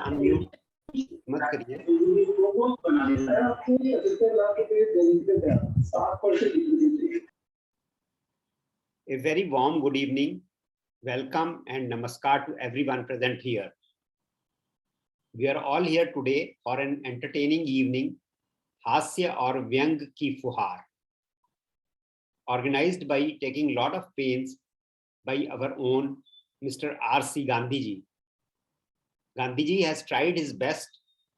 Unmute मत करिए। A very warm good evening, welcome and namaskar to everyone present here. We are all here today for an entertaining evening, Hasya or Vyang Ki Fuhar, organized by taking lot of pains by our own Mr. R.C. Gandhiji. Gandhiji has tried his best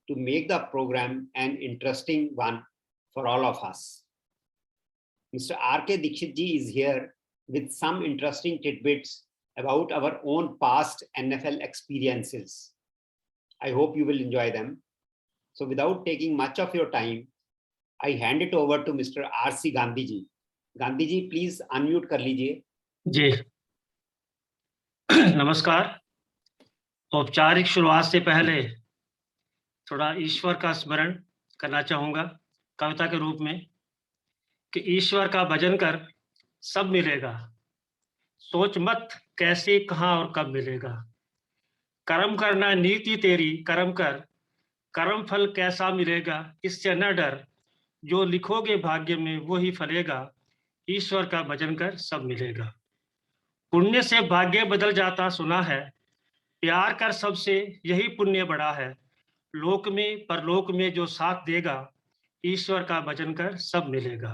to make the program an interesting one for all of us. Mr. R.K. Dikshit ji is here with some interesting tidbits about our own past NFL experiences. I hope you will enjoy them. So without taking much of your time, I hand it over to Mr. R.C. Gandhi ji. Gandhi ji, please unmute कर लीजिए। जी नमस्कार। औपचारिक शुरुआत से पहले थोड़ा ईश्वर का स्मरण करना चाहूँगा कविता के रूप में कि ईश्वर का भजन कर सब मिलेगा, सोच मत कैसे कहाँ और कब मिलेगा। कर्म करना नीति तेरी कर्म कर, कर्म फल कैसा मिलेगा इससे न डर, जो लिखोगे भाग्य में वो ही फलेगा, ईश्वर का भजन कर सब मिलेगा। पुण्य से भाग्य बदल जाता सुना है, प्यार कर सबसे यही पुण्य बड़ा है। लोक में परलोक में जो साथ देगा, ईश्वर का भजन कर सब मिलेगा।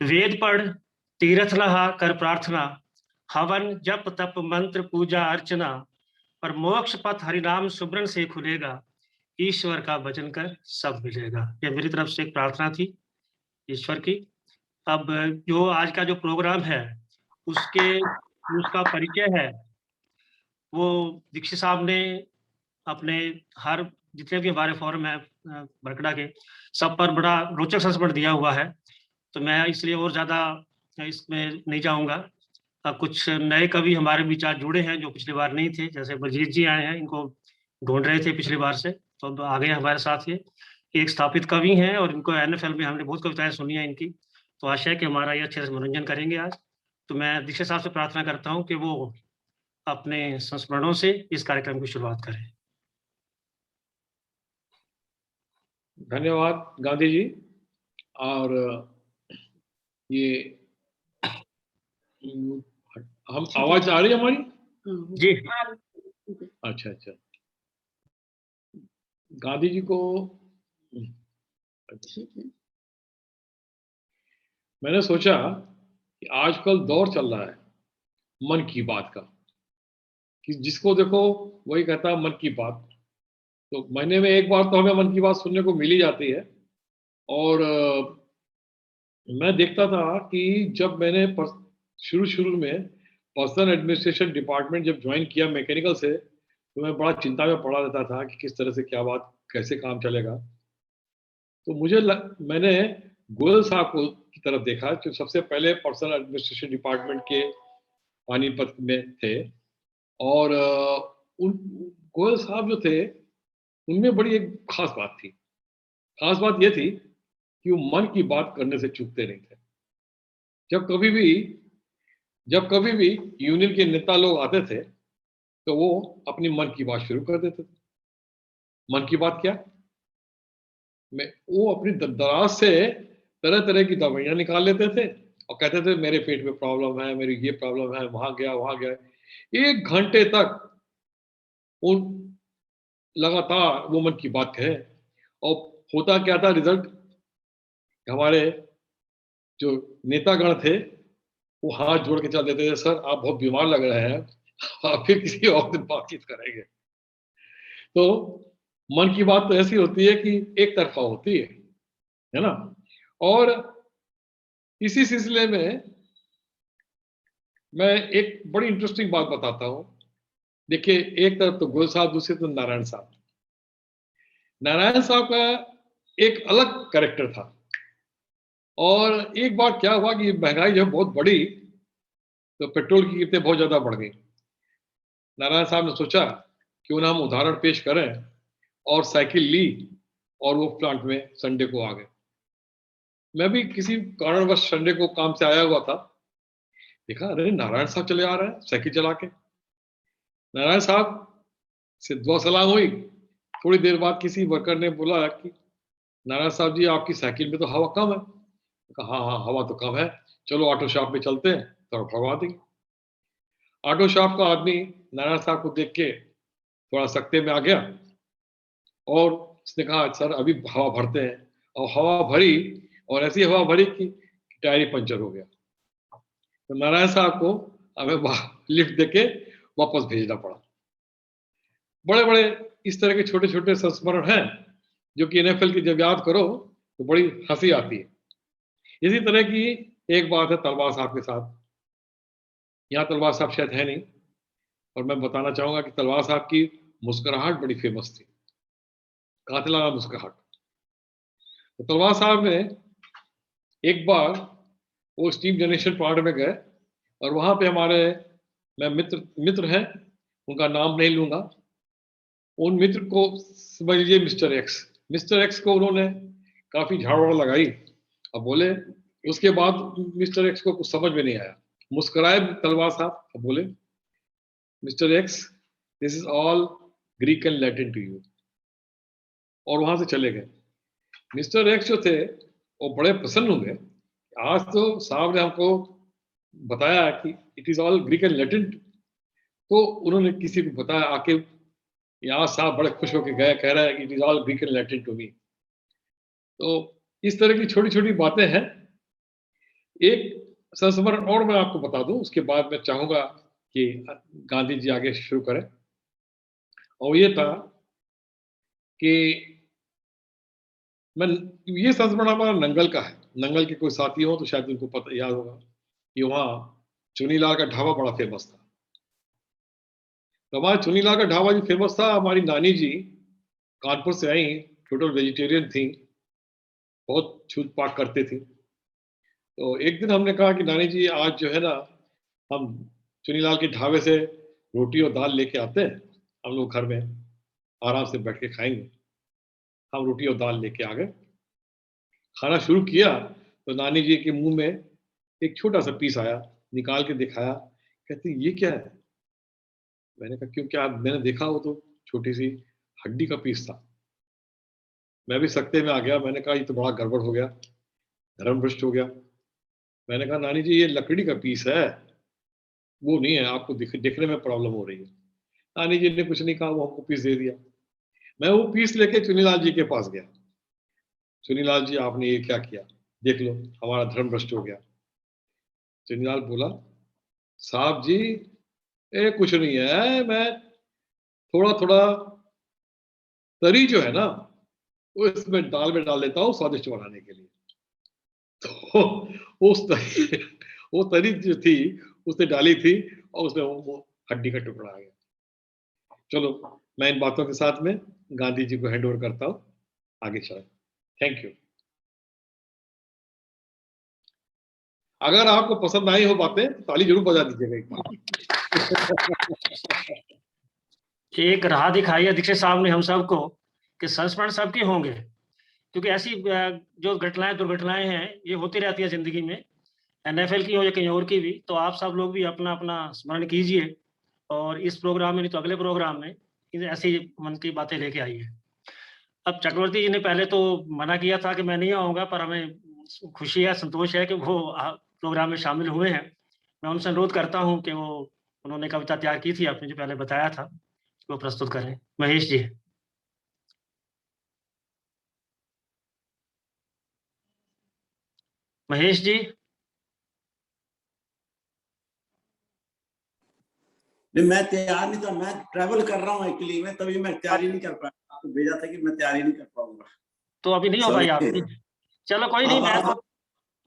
वेद पढ़ तीर्थ नहा कर प्रार्थना, हवन जप तप मंत्र पूजा अर्चना, पर मोक्ष पथ हरिनाम सुमरन से खुलेगा, ईश्वर का भजन कर सब मिलेगा। ये मेरी तरफ से एक प्रार्थना थी ईश्वर की। अब जो आज का जो प्रोग्राम है उसका परिचय है वो दीक्षित साहब ने अपने हर जितने भी हमारे फॉरम है बरकड़ा के सब पर बड़ा रोचक संस्मरण दिया हुआ है, तो मैं इसलिए और ज़्यादा इसमें नहीं जाऊंगा। कुछ नए कवि हमारे बीच आज जुड़े हैं जो पिछली बार नहीं थे, जैसे बलजीत जी आए हैं, इनको ढूंढ रहे थे पिछली बार से, तो अब आ गए हमारे साथ। ये एक स्थापित कवि हैं और इनको NFL में हमने बहुत कविताएं सुनी हैं इनकी, तो आशा है कि हमारा ये अच्छे से मनोरंजन करेंगे आज। तो मैं दीक्षित साहब से प्रार्थना करता हूँ कि वो अपने संस्मरणों से इस कार्यक्रम की शुरुआत करें। धन्यवाद गांधी जी। और ये हम आवाज आ रही है हमारी? जी अच्छा अच्छा। गांधी जी को मैंने सोचा कि आजकल दौर चल रहा है मन की बात का, कि जिसको देखो वही कहता है मन की बात। तो महीने में एक बार तो हमें मन की बात सुनने को मिल ही जाती है। और मैं देखता था कि जब मैंने शुरू में पर्सनल एडमिनिस्ट्रेशन डिपार्टमेंट जब ज्वाइन किया मैकेनिकल से, तो मैं बड़ा चिंता में पड़ा रहता था कि किस तरह से क्या बात कैसे काम चलेगा। तो मैंने गोयल साहब को की तरफ देखा जो सबसे पहले पर्सनल एडमिनिस्ट्रेशन डिपार्टमेंट के पानीपत में थे। और उन गोयल साहब जो थे उनमें बड़ी एक खास बात थी। खास बात यह थी कि वो मन की बात करने से चूकते नहीं थे। जब कभी भी यूनियन के नेता लोग आते थे तो वो अपनी मन की बात शुरू कर देते थे। मन की बात क्या? वो अपनी दराज से तरह तरह की दवाइयां निकाल लेते थे और कहते थे मेरे पेट में प्रॉब्लम है, मेरी ये प्रॉब्लम है, वहां गया। 1 घंटे तक उन लगातार वो मन की बात कहे। और होता क्या था रिजल्ट? हमारे जो नेतागण थे वो हाथ जोड़ के चल देते थे, सर आप बहुत बीमार लग रहे हैं, आप फिर किसी और दिन बातचीत करेंगे। तो मन की बात तो ऐसी होती है कि एक तरफा होती है ना। और इसी सिलसिले में मैं एक बड़ी इंटरेस्टिंग बात बताता हूं। देखिए, एक तरफ तो गोयल साहब, दूसरी तरफ नारायण साहब। नारायण साहब का एक अलग कैरेक्टर था। और एक बार क्या हुआ कि महंगाई जब बहुत बढ़ी तो पेट्रोल की कीमतें बहुत ज्यादा बढ़ गई। नारायण साहब ने सोचा क्यों ना हम उदाहरण पेश करें, और साइकिल ली और वो प्लांट में संडे को आ गए। मैं भी किसी कारणवश संडे को काम से आया हुआ था, देखा, अरे नारायण साहब चले आ रहे हैं साइकिल चला के। नारायण साहब से दुआ सलाम हुई। थोड़ी देर बाद किसी वर्कर ने बोला कि नारायण साहब जी, आपकी साइकिल में तो हवा कम है। कहा हाँ हाँ, हवा तो कम है, चलो ऑटो शॉप में चलते हैं, तो भगवा देंगे। ऑटो शॉप का आदमी नारायण साहब को देख के थोड़ा सख्ते में आ गया और उसने कहा सर अभी हवा भरते हैं। और हवा भरी, और ऐसी हवा भरी कि टायर ही पंचर हो गया। तो नारायण साहब को हमें लिफ्ट देके वापस भेजना पड़ा। बड़े बड़े इस तरह के छोटे छोटे संस्मरण हैं जो कि NFL की जब याद करो तो बड़ी हंसी आती है। इसी तरह की एक बात है तलवार साहब के साथ। यहाँ तलवार साहब शायद है नहीं, और मैं बताना चाहूंगा कि तलवार साहब की मुस्कुराहट बड़ी फेमस थी, कातिलाना मुस्कुराहट। तो तलवार साहब ने एक बार वो स्टीम जनरेशन प्लांट में गए, और वहां पे हमारे मैं मित्र हैं, उनका नाम नहीं लूंगा, उन मित्र को समझ लीजिए मिस्टर एक्स को उन्होंने काफी झाड़ लगाई और बोले। उसके बाद मिस्टर एक्स को कुछ समझ में नहीं आया, मुस्कुराए तलवार साहब और बोले mister X, this is all Greek and Latin to you, और वहां से चले गए। मिस्टर एक्स जो थे वो बड़े प्रसन्न हुए, आज तो साहब ने हमको बताया कि it is all Greek and Latin. तो उन्होंने किसी को बताया आके, यहाँ साहब बड़े खुश होकर गए, कह रहा है it is all Greek and Latin to me. तो इस तरह की छोटी छोटी बातें हैं। एक संस्मरण और मैं आपको बता दूं, उसके बाद मैं चाहूंगा कि गांधी जी आगे शुरू करें। और ये था कि मैं, ये संस्मरण हमारा नंगल का है। नंगल के कोई साथी हो तो शायद उनको पता याद होगा कि वहाँ चुनीलाल का ढाबा बड़ा फेमस था। तो हमारे चुनीलाल का ढाबा जो फेमस था, हमारी नानी जी कानपुर से आई, टोटल वेजिटेरियन थी, बहुत छूत पाक करते थी। तो एक दिन हमने कहा कि नानी जी आज जो है ना, हम चुनीलाल के ढाबे से रोटी और दाल लेके आते हैं, हम लोग घर में आराम से बैठ के खाएंगे। हम रोटी और दाल लेके आ गए, खाना शुरू किया तो नानी जी के मुंह में एक छोटा सा पीस आया, निकाल के दिखाया, कहती ये क्या है। मैंने कहा क्यों, क्या? मैंने देखा वो तो छोटी सी हड्डी का पीस था। मैं भी सख्ते में आ गया, मैंने कहा ये तो बड़ा गड़बड़ हो गया, धर्म भ्रष्ट हो गया। मैंने कहा नानी जी ये लकड़ी का पीस है, वो नहीं है, आपको दिखने में प्रॉब्लम हो रही है। नानी जी ने कुछ नहीं कहा, वो हमको पीस दे दिया। मैं वो पीस लेके चुनीलाल जी के पास गया, चुनीलाल जी आपने ये क्या किया, देख लो हमारा धर्म भ्रष्ट हो गया। चुनीलाल बोला साहब जी कुछ नहीं है, मैं थोड़ा थोड़ा तरी जो है ना वो इसमें दाल में डाल देता हूँ स्वादिष्ट बनाने के लिए। तो वो तरी जो थी उसने डाली थी और उसमें वो हड्डी का टुकड़ा आ गया। चलो मैं इन बातों के साथ में गांधी जी को हैंड ओवर करता हूँ, आगे चलें। Thank you. अगर आपको पसंद आई हो बातें ताली जरूर बजा दीजिएगा एक बार। एक राह दिखाई है दीक्षित साहब ने हम सबको कि संस्मरण सबके होंगे, क्योंकि ऐसी जो घटनाएं दुर्घटनाएं हैं ये होती रहती है जिंदगी में, NFL की हो या कहीं और की भी। तो आप सब लोग भी अपना अपना स्मरण कीजिए और इस प्रोग्राम में नहीं तो अगले प्रोग्राम में ऐसी मन की बातें लेके आइए। अब चक्रवर्ती जी ने पहले तो मना किया था कि मैं नहीं आऊँगा, पर हमें खुशी है, संतोष है कि वो प्रोग्राम में शामिल हुए हैं। मैं उनसे अनुरोध करता हूँ कि वो, उन्होंने कविता तैयार की थी, आपने जो पहले बताया था, वो प्रस्तुत करें। महेश जी। महेश जी। नहीं, मैं तैयार नहीं था, मैं ट्रैवल कर रहा हूँ एक्चुअली में, तभी मैं तैयारी नहीं कर पाया। आपको भेजा था कि मैं तैयारी नहीं कर पाऊंगा, तो अभी नहीं हो पाई Sorry. आपकी। चलो कोई नहीं, मैं आप तो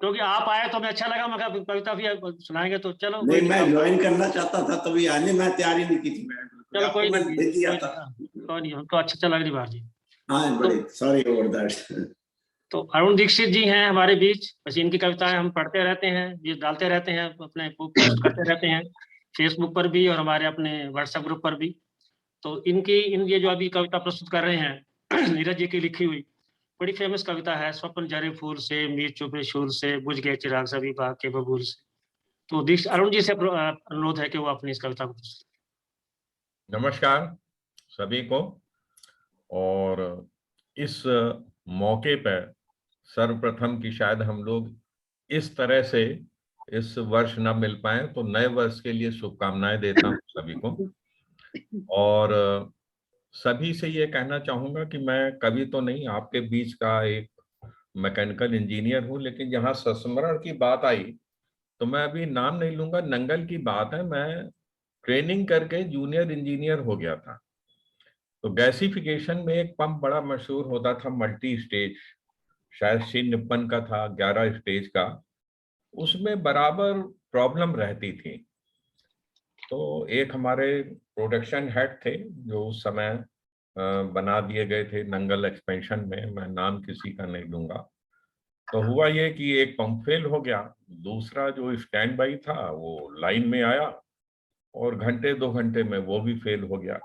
क्योंकि आप आए तो मैं अच्छा लगा, मैं कविता भी सुनाएंगे तो चलो नहीं, कोई मैं ज्वाइन करना चाहता था तभी आने, मैं तैयारी नहीं की थी। चलो कोई मैं नहीं, भेज दिया कोई था। नहीं, तो अच्छा चला अगली बार जी। हाँ बड़े सॉरी ओवर दैट। तो अरुण दीक्षित जी हैं हमारे बीच, बस इनकी कविताएं हम पढ़ते रहते हैं, ये डालते रहते हैं, अपने पोस्ट करते रहते हैं फेसबुक पर भी और हमारे अपने व्हाट्सएप ग्रुप पर भी। तो इन ये जो अभी कविता प्रस्तुत कर रहे हैं नीरज जी की लिखी हुई बड़ी फेमस कविता है, स्वप्न जरे फूल से मीर चुभे शूल से बुझ गए चिराग सभी बाग के बबूल से। तो दीक्ष अरुण जी से अनुरोध है कि वो अपनी इस कविता को। नमस्कार सभी को। और इस मौके पर सर्वप्रथम की शायद हम लोग इस तरह से इस वर्ष न मिल पाए, तो नए वर्ष के लिए शुभकामनाएं देता हूं सभी को। और सभी से ये कहना चाहूंगा कि मैं कवि तो नहीं, आपके बीच का एक मैकेनिकल इंजीनियर हूं, लेकिन जहां संस्मरण की बात आई तो मैं अभी नाम नहीं लूंगा, नंगल की बात है। मैं ट्रेनिंग करके जूनियर इंजीनियर हो गया था। तो गैसिफिकेशन में एक पंप बड़ा मशहूर होता था, मल्टी स्टेज, शायद शिन-निप्पन का था, 11 स्टेज का। उसमें बराबर प्रॉब्लम रहती थी। तो एक हमारे प्रोडक्शन हेड थे जो उस समय बना दिए गए थे नंगल एक्सपेंशन में, मैं नाम किसी का नहीं लूंगा। तो हुआ ये कि एक पंप फेल हो गया, दूसरा जो स्टैंड बाई था वो लाइन में आया और घंटे 2 घंटे में वो भी फेल हो गया।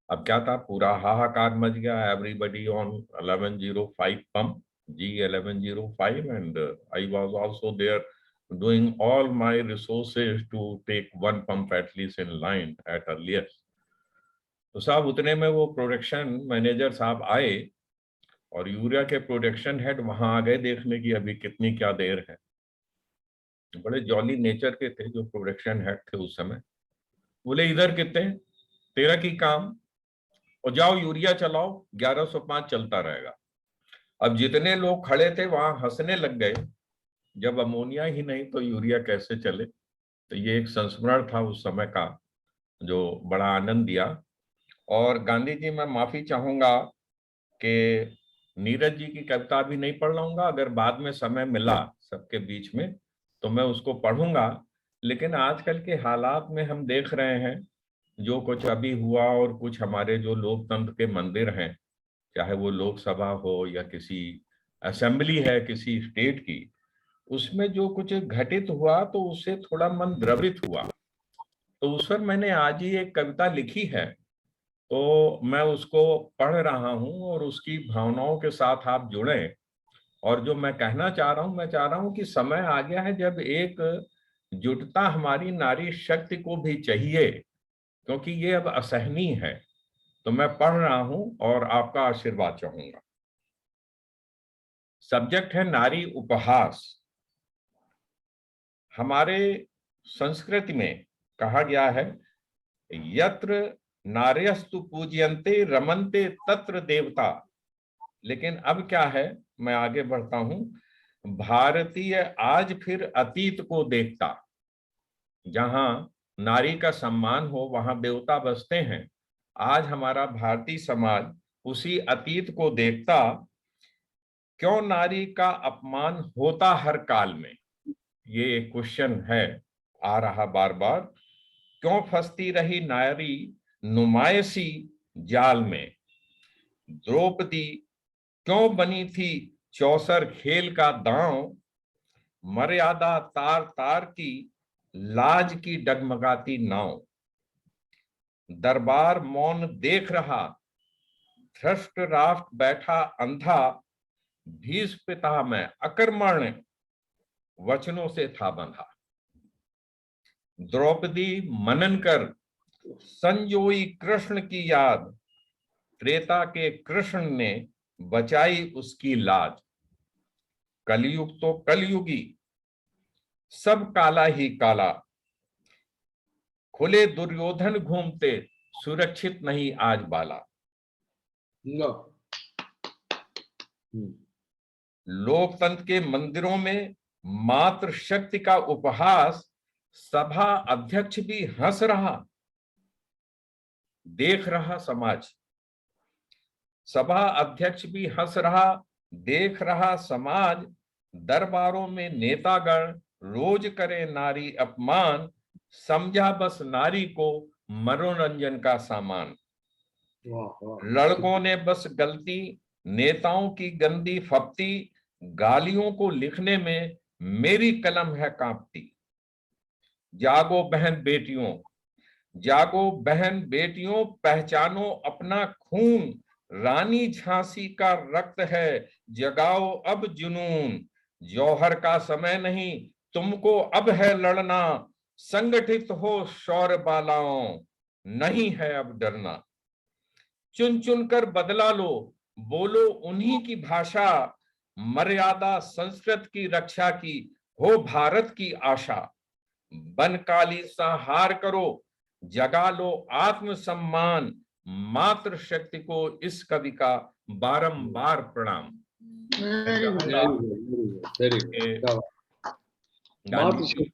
अब क्या था, पूरा हाहाकार मच गया। Everybody on 1105 pump, G1105, and I was also there doing all my resources to take one pump at least in line at earliest. तो साहब उतने में वो प्रोडक्शन मैनेजर साहब आए और यूरिया के प्रोडक्शन हेड वहां आ गए देखने की अभी कितनी क्या देर है। बड़े जॉली नेचर के थे जो प्रोडक्शन हेड थे उस समय। बोले इधर कितने, तेरा की काम, और जाओ यूरिया चलाओ, 1105 चलता रहेगा। अब जितने लोग खड़े थे वहां हंसने लग गए, जब अमोनिया ही नहीं तो यूरिया कैसे चले। तो ये एक संस्मरण था उस समय का जो बड़ा आनंद दिया। और गांधी जी, मैं माफी चाहूंगा कि नीरज जी की कविता भी नहीं पढ़ लाऊंगा, अगर बाद में समय मिला सबके बीच में तो मैं उसको पढ़ूंगा। लेकिन आजकल के हालात में हम देख रहे हैं जो कुछ अभी हुआ, और कुछ हमारे जो लोकतंत्र के मंदिर हैं, चाहे वो लोकसभा हो या किसी असेंबली है किसी स्टेट की, उसमें जो कुछ घटित हुआ तो उससे थोड़ा मन द्रवित हुआ। तो उस पर मैंने आज ही एक कविता लिखी है, तो मैं उसको पढ़ रहा हूं और उसकी भावनाओं के साथ आप जुड़ें। और जो मैं कहना चाह रहा हूं, मैं चाह रहा हूं कि समय आ गया है जब एक जुटता हमारी नारी शक्ति को भी चाहिए, क्योंकि ये अब असहनीय है। तो मैं पढ़ रहा हूं और आपका आशीर्वाद चाहूंगा। सब्जेक्ट है नारी उपहास। हमारे संस्कृति में कहा गया है, यत्र नार्यस्तु पूज्यन्ते रमन्ते तत्र देवता। लेकिन अब क्या है, मैं आगे बढ़ता हूं, भारतीय आज फिर अतीत को देखता। जहां नारी का सम्मान हो वहां देवता बसते हैं। आज हमारा भारतीय समाज उसी अतीत को देखता। क्यों नारी का अपमान होता हर काल में, ये एक क्वेश्चन है आ रहा बार बार। क्यों फंसती रही नारी नुमाइशी जाल में, द्रौपदी क्यों बनी थी चौसर खेल का दांव, मर्यादा तार तार की लाज की डगमगाती नाव, दरबार मौन देख रहा धृष्ट राष्ट्र बैठा अंधा, भीष्म पिता में अकर्मण्य वचनों से था बंधा। द्रौपदी मनन कर संजोई कृष्ण की याद, त्रेता के कृष्ण ने बचाई उसकी लाज। कलयुग तो कलयुगी सब काला ही काला, खुले दुर्योधन घूमते सुरक्षित नहीं आज बाला। लोकतंत्र के मंदिरों में मात्र शक्ति का उपहास, सभा अध्यक्ष भी हंस रहा, देख रहा समाज। सभा अध्यक्ष भी हंस रहा, देख रहा समाज। दरबारों में नेतागण रोज करे नारी अपमान, समझा बस नारी को मनोरंजन का सामान। लड़कों ने बस गलती नेताओं की गंदी फप्ती, गालियों को लिखने में मेरी कलम है कांपती। जागो बहन बेटियों, जागो बहन बेटियों, पहचानो अपना खून, रानी झांसी का रक्त है जगाओ अब जुनून। जौहर का समय नहीं तुमको अब है लड़ना, संगठित हो शौर्य बालाओं, नहीं है अब डरना। चुन चुन कर बदला लो, बोलो उन्हीं की भाषा, मर्यादा संस्कृत की रक्षा की हो भारत की आशा। बन काली संहार करो, जगा लो आत्मसम्मान, मातृ शक्ति को इस कवि का बारंबार प्रणाम। Very good. गांधी जी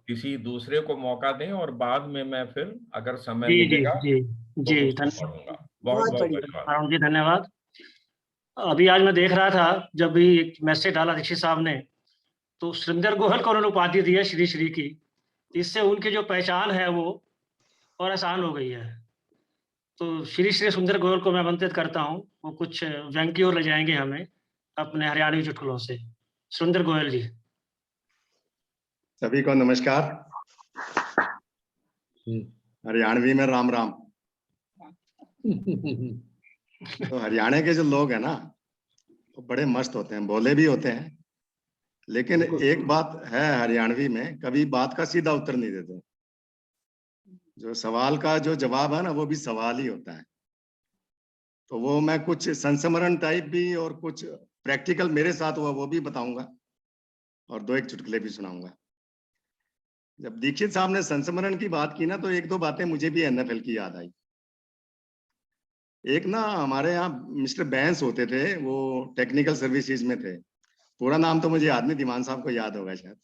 किसी दूसरे को मौका दें और बाद में मैं फिर अगर समय जी जी मिलेगा जी तो जी उसको पढ़ूंगा। बहुत बहुत धन्यवाद। अरुण जी धन्यवाद। अभी आज मैं देख रहा था जब भी एक मैसेज डाला दीक्षित साहब ने, तो सुरेंद्र गोयल को उन्होंने उपाधि दी है श्री श्री की। इससे उनकी जो पहचान है वो और आसान हो गई है। तो श्री श्री सुंदर गोयल को मैं आमंत्रित करता हूँ, वो कुछ व्यंग की ओर ले जाएंगे हमें अपने हरियाणवी चुटकुलों से। सुंदर गोयल जी। सभी को नमस्कार। हरियाणवी में राम राम। तो हरियाणा के जो लोग हैं ना, वो बड़े मस्त होते हैं, भोले भी होते हैं, लेकिन एक बात है हरियाणवी में, कभी बात का सीधा उत्तर नहीं देते। जो सवाल का जो जवाब है ना, वो भी सवाल ही होता है। तो वो मैं कुछ संस्मरण टाइप भी और कुछ प्रैक्टिकल मेरे साथ हुआ वो भी बताऊंगा, और दो एक चुटकुले भी सुनाऊंगा। जब दीक्षित साहब ने संस्मरण की बात की ना, तो एक दो बातें मुझे भी एनएफएल की याद आई। एक ना हमारे यहाँ मिस्टर बैंस होते थे, वो टेक्निकल सर्विसेज में थे। पूरा नाम तो मुझे याद नहीं, दीवान साहब को याद होगा शायद।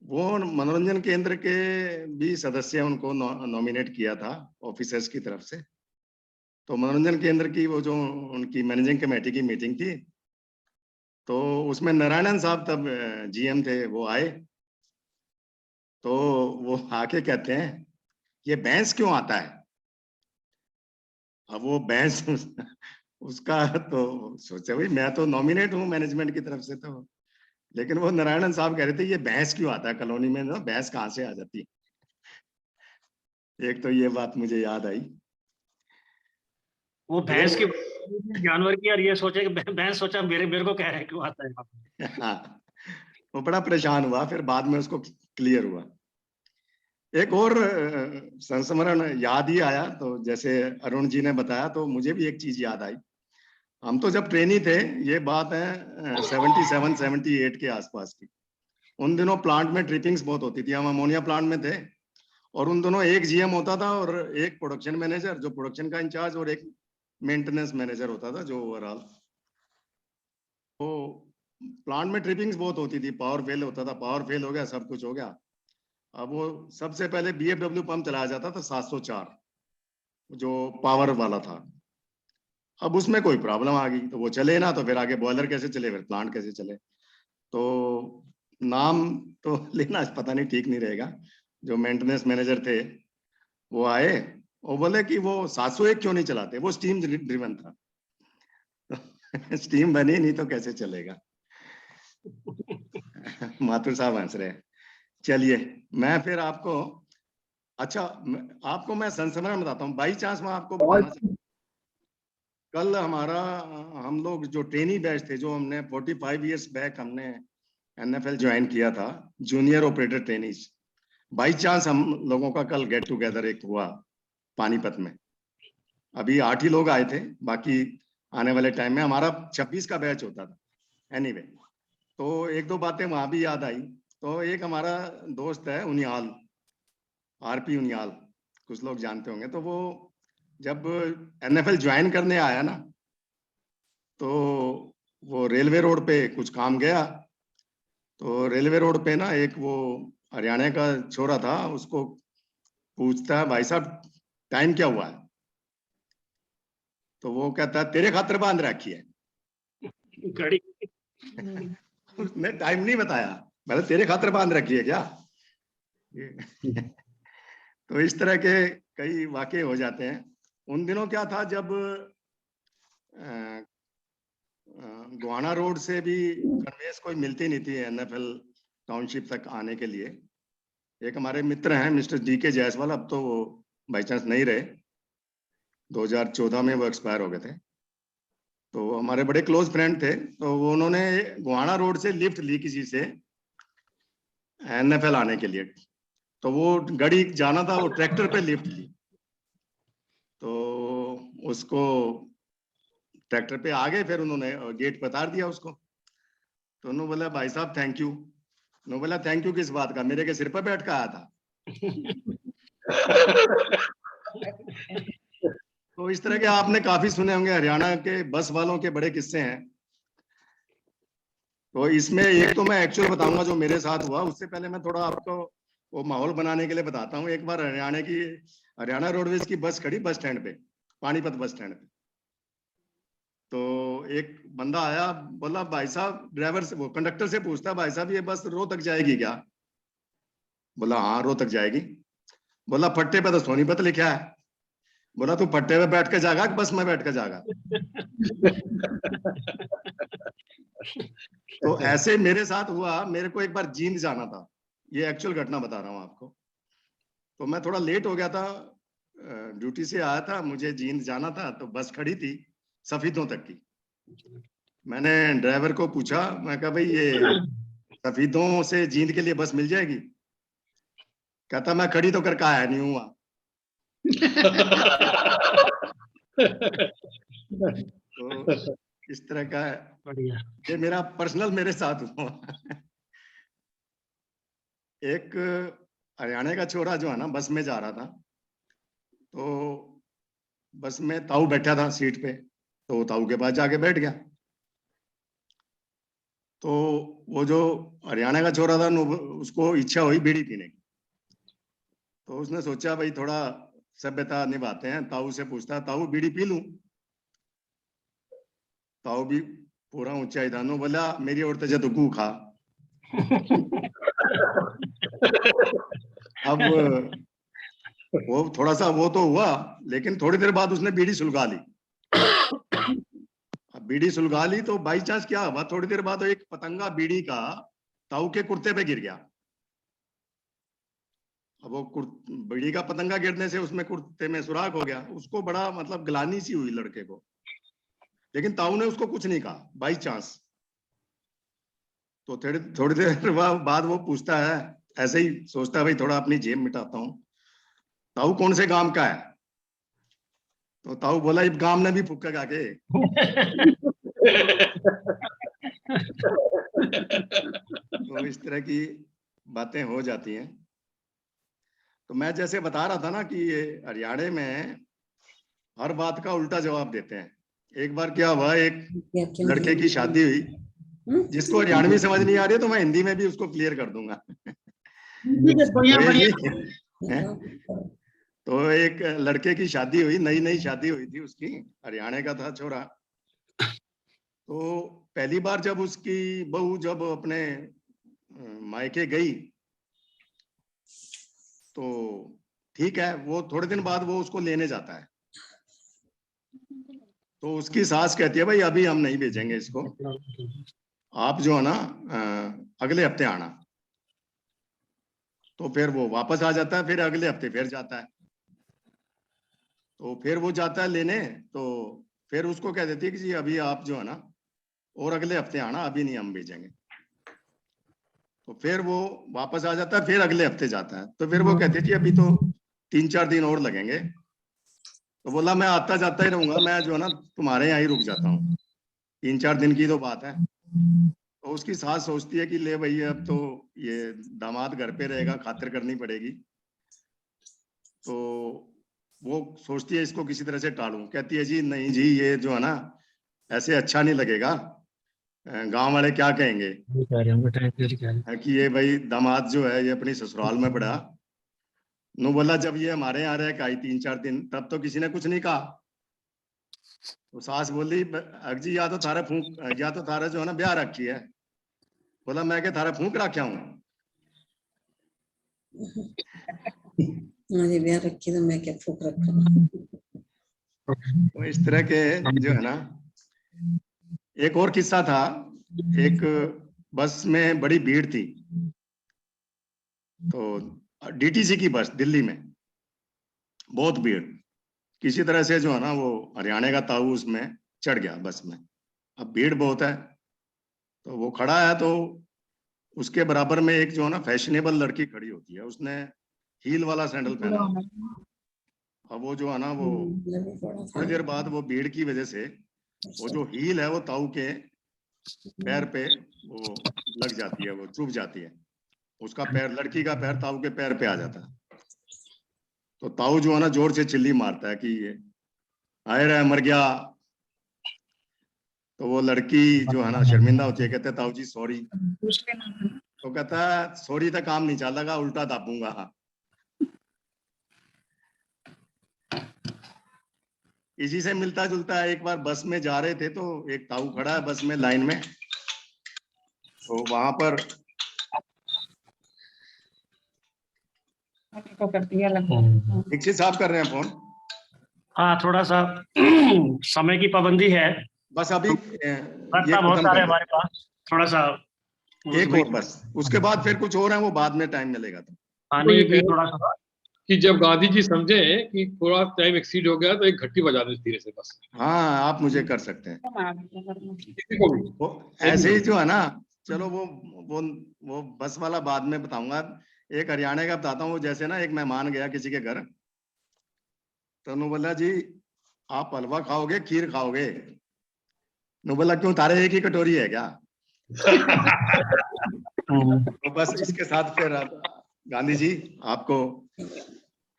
वो मनोरंजन केंद्र के भी सदस्य उनको नॉमिनेट किया था ऑफिसर्स की तरफ से। तो मनोरंजन केंद्र की वो जो उनकी मैनेजिंग कमेटी की मीटिंग थी, तो उसमें नारायणन साहब तब जीएम थे, वो आए। तो वो आके कहते हैं, ये बैंस क्यों आता है? अब वो बैंस उसका तो सोचा, भाई मैं तो नॉमिनेट हूँ मैनेजमेंट की तरफ से, तो लेकिन वो नारायणन साहब कह रहे थे, ये भैंस क्यों आता है कॉलोनी में, ना भैंस कहाँ से आ जाती है। एक तो ये बात मुझे याद आई। वो भैंस की जानवर की, और ये सोचे कि भैंस सोचा मेरे को कह रहे हैं क्यों आता है। हाँ, वो बड़ा परेशान हुआ, फिर बाद में उसको क्लियर हुआ। एक और संस्मरण याद ही आया, तो जैसे अरुण जी ने बताया, तो मुझे भी एक चीज याद आई। हम तो जब ट्रेनी थे, ये बात है 77-78 के आसपास की। उन दिनों प्लांट में ट्रिपिंग्स बहुत होती थी, हम अमोनिया प्लांट में थे, और उन दोनों एक जीएम होता था और एक प्रोडक्शन मैनेजर जो प्रोडक्शन का इंचार्ज, और एक मेंटेनेंस मैनेजर होता था जो ओवरऑल। तो प्लांट में ट्रिपिंग्स बहुत होती थी, पावर फेल होता था, पावर फेल हो गया, सब कुछ हो गया। अब वो सबसे पहले बीएफडब्ल्यू पंप चलाया जाता था 704, जो पावर वाला था। अब उसमें कोई प्रॉब्लम आ गई, तो वो चले ना, तो फिर आगे बॉयलर कैसे चले, फिर प्लांट कैसे चले। तो नाम तो लेना पता नहीं ठीक नहीं रहेगा। जो मेंटेनेंस मैनेजर थे वो आए और बोले कि वो 701 क्यों नहीं चलाते, वो स्टीम ड्रिवन था। स्टीम बनी नहीं तो कैसे चलेगा। माथुर साहब हंस रहे हैं। चलिए मैं फिर आपको, अच्छा आपको मैं संस्मरण बताता हूँ, बाई चांस मैं आपको बताना चाहता हूँ। कल हमारा, हम लोग जो ट्रेनी बैच थे, जो हमने 45 इयर्स बैक हमने एनएफएल ज्वाइन किया था, junior operator trainees. By chance हम लोगों का कल गेट टुगेदर एक हुआ पानीपत में। अभी 8 ही लोग आए थे, बाकी आने वाले टाइम में हमारा 26 का बैच होता था। एनीवे, तो एक दो बातें वहां भी याद आई। तो एक हमारा दोस्त है उनियाल, आरपी उनियाल, कुछ लोग जानते होंगे। तो वो जब एनएफएल ज्वाइन करने आया ना, तो वो रेलवे रोड पे कुछ काम गया। तो रेलवे रोड पे ना एक वो हरियाणा का छोरा था, उसको पूछता है, भाई साहब टाइम क्या हुआ है? तो वो कहता है, तेरे खातर बांध रखी है। घड़ी। उसने टाइम नहीं बताया, मतलब तेरे खातर बांध रखी है क्या? तो इस तरह के कई वाकये हो जाते हैं। उन दिनों क्या था, जब गोहाना रोड से भी कन्वेंस कोई मिलती नहीं थी एनएफएल टाउनशिप तक आने के लिए। एक हमारे मित्र हैं मिस्टर डीके जायसवाल, अब तो वो बाई चांस नहीं रहे, 2014 में वो एक्सपायर हो गए थे। तो हमारे बड़े क्लोज फ्रेंड थे। तो उन्होंने गोहाना रोड से लिफ्ट ली किसी से, NFL आने के लिए। तो वो गाड़ी जाना था, वो ट्रैक्टर पे लिफ्ट ली, तो उसको ट्रैक्टर पे आ गए, फिर उन्होंने गेट पे उतार दिया उसको। तो उन्होंने बोला भाई साहब थैंक यू। उन्होंने बोला थैंक यू किस बात का, मेरे के सिर पर बैठ कर आया था। तो इस तरह के आपने काफी सुने होंगे, हरियाणा के बस वालों के बड़े किस्से हैं। तो इसमें एक तो मैं एक्चुअल बताऊंगा जो मेरे साथ हुआ, उससे पहले मैं थोड़ा आपको वो माहौल बनाने के लिए बताता हूँ। एक बार हरियाणा रोडवेज की बस खड़ी बस स्टैंड पे, पानीपत बस स्टैंड पे। तो एक बंदा आया, बोला भाई साहब, ड्राइवर से, वो कंडक्टर से पूछता, भाई साहब ये बस रोहतक जाएगी क्या? बोला हाँ रोहतक जाएगी। बोला फट्टे पे तो सोनीपत लिखा है। बोला तू फट्टे पे बैठ के जाएगा कि बस में बैठ के जाएगा? तो ऐसे मेरे साथ हुआ। मेरे को एक बार जींद जाना था, ये एक्चुअल घटना बता रहा हूँ आपको। तो मैं थोड़ा लेट हो गया था, ड्यूटी से आया था, मुझे जींद जाना था। तो बस खड़ी थी सफीदों तक की। मैंने ड्राइवर को पूछा, मैं कहा भाई ये सफीदों से जींद के लिए बस मिल जाएगी? कहता मैं खड़ी तो करके आया नहीं हुआ। तो इस तरह का बढ़िया। ये मेरा पर्सनल मेरे साथ हुआ। एक हरियाणा का छोरा जो है ना, बस में जा रहा था। तो बस में ताऊ बैठा था सीट पे, तो ताऊ के पास जाके बैठ गया। तो वो जो हरियाणा का छोरा था, उसको इच्छा हुई बीड़ी पीने की। तो उसने सोचा भाई थोड़ा सभ्यता निभाते हैं, ताऊ से पूछता है ताऊ बीड़ी पी लूं? ताऊ भी पूरा ऊंचाई था, नो बोला मेरी और तजे तो गू खा। अब वो थोड़ा सा वो तो हुआ, लेकिन थोड़ी देर बाद उसने बीड़ी सुलगा ली। अब बीड़ी सुलगा ली तो बाई चांस क्या हुआ, थोड़ी देर बाद एक पतंगा बीड़ी का ताऊ के कुर्ते पे गिर गया। अब वो बीड़ी का पतंगा गिरने से उसमें कुर्ते में सुराख हो गया। उसको बड़ा मतलब ग्लानी सी हुई लड़के को, लेकिन ताऊ ने उसको कुछ नहीं कहा बाई चांस। तो थोड़ी देर बाद वो पूछता है, ऐसे ही सोचता है भाई थोड़ा अपनी जेब मिटाता हूँ, ताऊ कौन से गांव का है? तो ताऊ बोला इस गांव ने भी फूकेगा के। तो इस तरह की बातें हो जाती हैं। तो मैं जैसे बता रहा था ना कि ये हरियाणा में हर बात का उल्टा जवाब देते हैं। एक बार क्या हुआ, एक लड़के की शादी हुई, जिसको हरियाणवी समझ नहीं आ रही है तो मैं हिंदी में भी उसको क्लियर कर दूंगा। तो एक लड़के की शादी हुई, नई शादी हुई थी उसकी, हरियाणा का था छोरा। तो पहली बार जब उसकी बहू जब अपने मायके गई, तो ठीक है, वो थोड़े दिन बाद वो उसको लेने जाता है। तो उसकी सास कहती है भाई अभी हम नहीं भेजेंगे इसको, आप जो है ना अगले हफ्ते आना। तो फिर वो वापस आ जाता है, फिर अगले हफ्ते फिर जाता है। तो फिर वो जाता है लेने, तो फिर उसको कह देती है कि जी अभी आप जो है ना और अगले हफ्ते आना, अभी नहीं हम भेजेंगे। तो फिर वो वापस आ जाता है, फिर अगले हफ्ते जाता है। तो फिर वो कहती है जी अभी तो 3-4 दिन और लगेंगे। तो बोला मैं आता जाता ही रहूंगा, मैं जो है ना तुम्हारे यहाँ ही रुक जाता हूँ, 3-4 दिन की तो बात है। तो उसकी सास सोचती है कि ले भैया अब तो ये दामाद घर पे रहेगा, खातिर करनी पड़ेगी। तो वो सोचती है इसको किसी तरह से टालूं। कहती है जी नहीं जी, ये जो है ना ऐसे अच्छा नहीं लगेगा, गांव वाले क्या कहेंगे कि ये भाई दामाद जो है ये अपनी ससुराल में पड़ा। नो बोला जब ये हमारे यहाँ रह के आई 3-4 दिन, तब तो किसी ने कुछ नहीं कहा। तो सास बोली अजी या तो थारा जो है ना ब्याह रखी है। बोला मैं क्या थारा फूंक रखा हूँ? मुझे ब्याह रखी तो मैं क्या फूक रखा। तो इस तरह के जो है ना। एक और किस्सा था, एक बस में बड़ी भीड़ थी, तो डीटीसी की बस दिल्ली में, बहुत भीड़। किसी तरह से जो है ना वो हरियाणा का ताऊ उसमें चढ़ गया बस में। अब भीड़ बहुत है, तो वो खड़ा है, तो उसके बराबर में एक जो है ना फैशनेबल लड़की खड़ी होती है, उसने हील वाला सैंडल पहना होता है। अब वो जो है ना वो थोड़ी देर बाद वो भीड़ की वजह से वो जो हील है वो ताऊ के पैर पे वो लग जाती है, वो चुभ जाती है। उसका पैर, लड़की का पैर ताऊ के पैर पे आ जाता है। तो ताऊ जो है ना जोर से चिल्ली मारता है कि ये आए रहा मर गया। तो वो लड़की जो है ना शर्मिंदा होती है, कहते हैं ताऊ जी सॉरी। तो कहता है सॉरी तो काम नहीं चलेगा, उल्टा दाबूंगा। इसी से मिलता जुलता है, एक बार बस में जा रहे थे तो एक ताऊ खड़ा है बस में लाइन में, तो वहां पर दीक्षित साहब कर रहे हैं फोन। हाँ, थोड़ा सा समय की पाबंदी है, बस अभी वक्ता बहुत सारे हमारे पास, थोड़ा सा एक और बस, उसके बाद फिर कुछ और है वो बाद में टाइम मिलेगा तो। आने की थोड़ा सा कि जब गांधी जी समझे कि थोड़ा टाइम एक्सीड हो गया तो एक घट्टी बजा दे धीरे से बस। हाँ आप मुझे कर सकते हैं किसी को भी। वो ऐसे ही जो है ना। चलो वो बस वाला बाद में बताऊंगा। एक हरियाणा का बताता हूँ। जैसे ना एक मेहमान गया किसी के घर, तो उन्होंने बोला जी आप हलवा खाओगे खीर खाओगे? नु बोला क्यों, तारे एक ही कटोरी है क्या? तो बस इसके साथ फिर गांधी जी आपको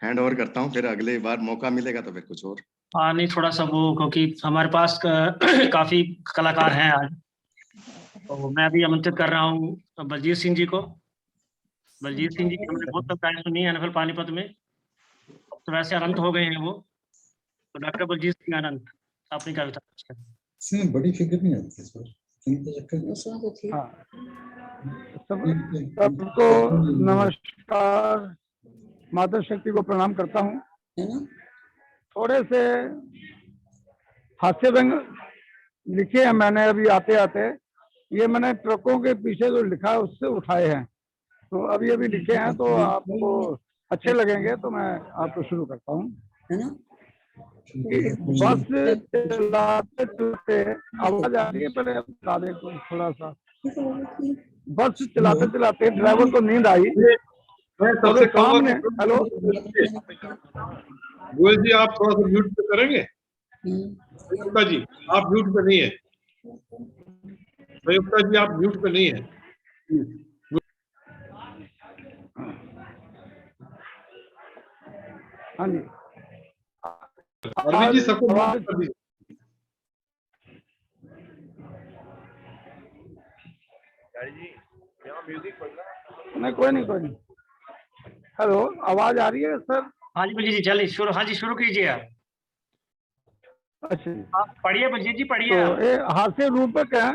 हैंड ओवर करता हूँ, फिर अगले बार मौका मिलेगा तो फिर कुछ और। हाँ नहीं, थोड़ा सा वो क्योंकि हमारे पास काफी कलाकार हैं आज, तो मैं भी आमंत्रित कर रहा हूँ बलजीत सिंह जी को। बलजीत सिंह जी की हमने बहुत कविताएं सुनी है NFL पानीपत में, तो वैसे अनंत हो गए हैं वो, तो डॉक्टर बलजीत सिंह अनंत अपनी कविता। इसमें बड़ी फिक्र नहीं आती इस बार। हाँ, सबको नमस्कार, माता शक्ति को प्रणाम करता हूँ। थोड़े से हास्य व्यंग लिखे हैं मैंने अभी आते आते, ये मैंने ट्रकों के पीछे जो लिखा है उससे उठाए हैं, तो अभी लिखे हैं, तो आपको अच्छे लगेंगे, तो मैं आपको शुरू करता हूँ। बस चलाते चलाते, आवाज आ रही है, पहले बता दें को थोड़ा सा। बस चलाते चलाते ड्राइवर को नींद आई, सबसे सामने, हेलो गोयल जी आप थोड़ा सा म्यूट पे करेंगे? संयुक्ता जी आप म्यूट पे नहीं है। संयुक्ता जी आप म्यूट पे नहीं है। हाँ जी, अरविंद जी सबको म्यूट कर दीजिए। नहीं कोई नहीं। हेलो, आवाज आ रही है सर? हाँ जी बलजीत जी, चलिए शुरू, हाँ जी शुरू कीजिए आप। अच्छा, आप पढ़िए बलजीत जी, पढ़िए। तो ये हास्य रूपक है।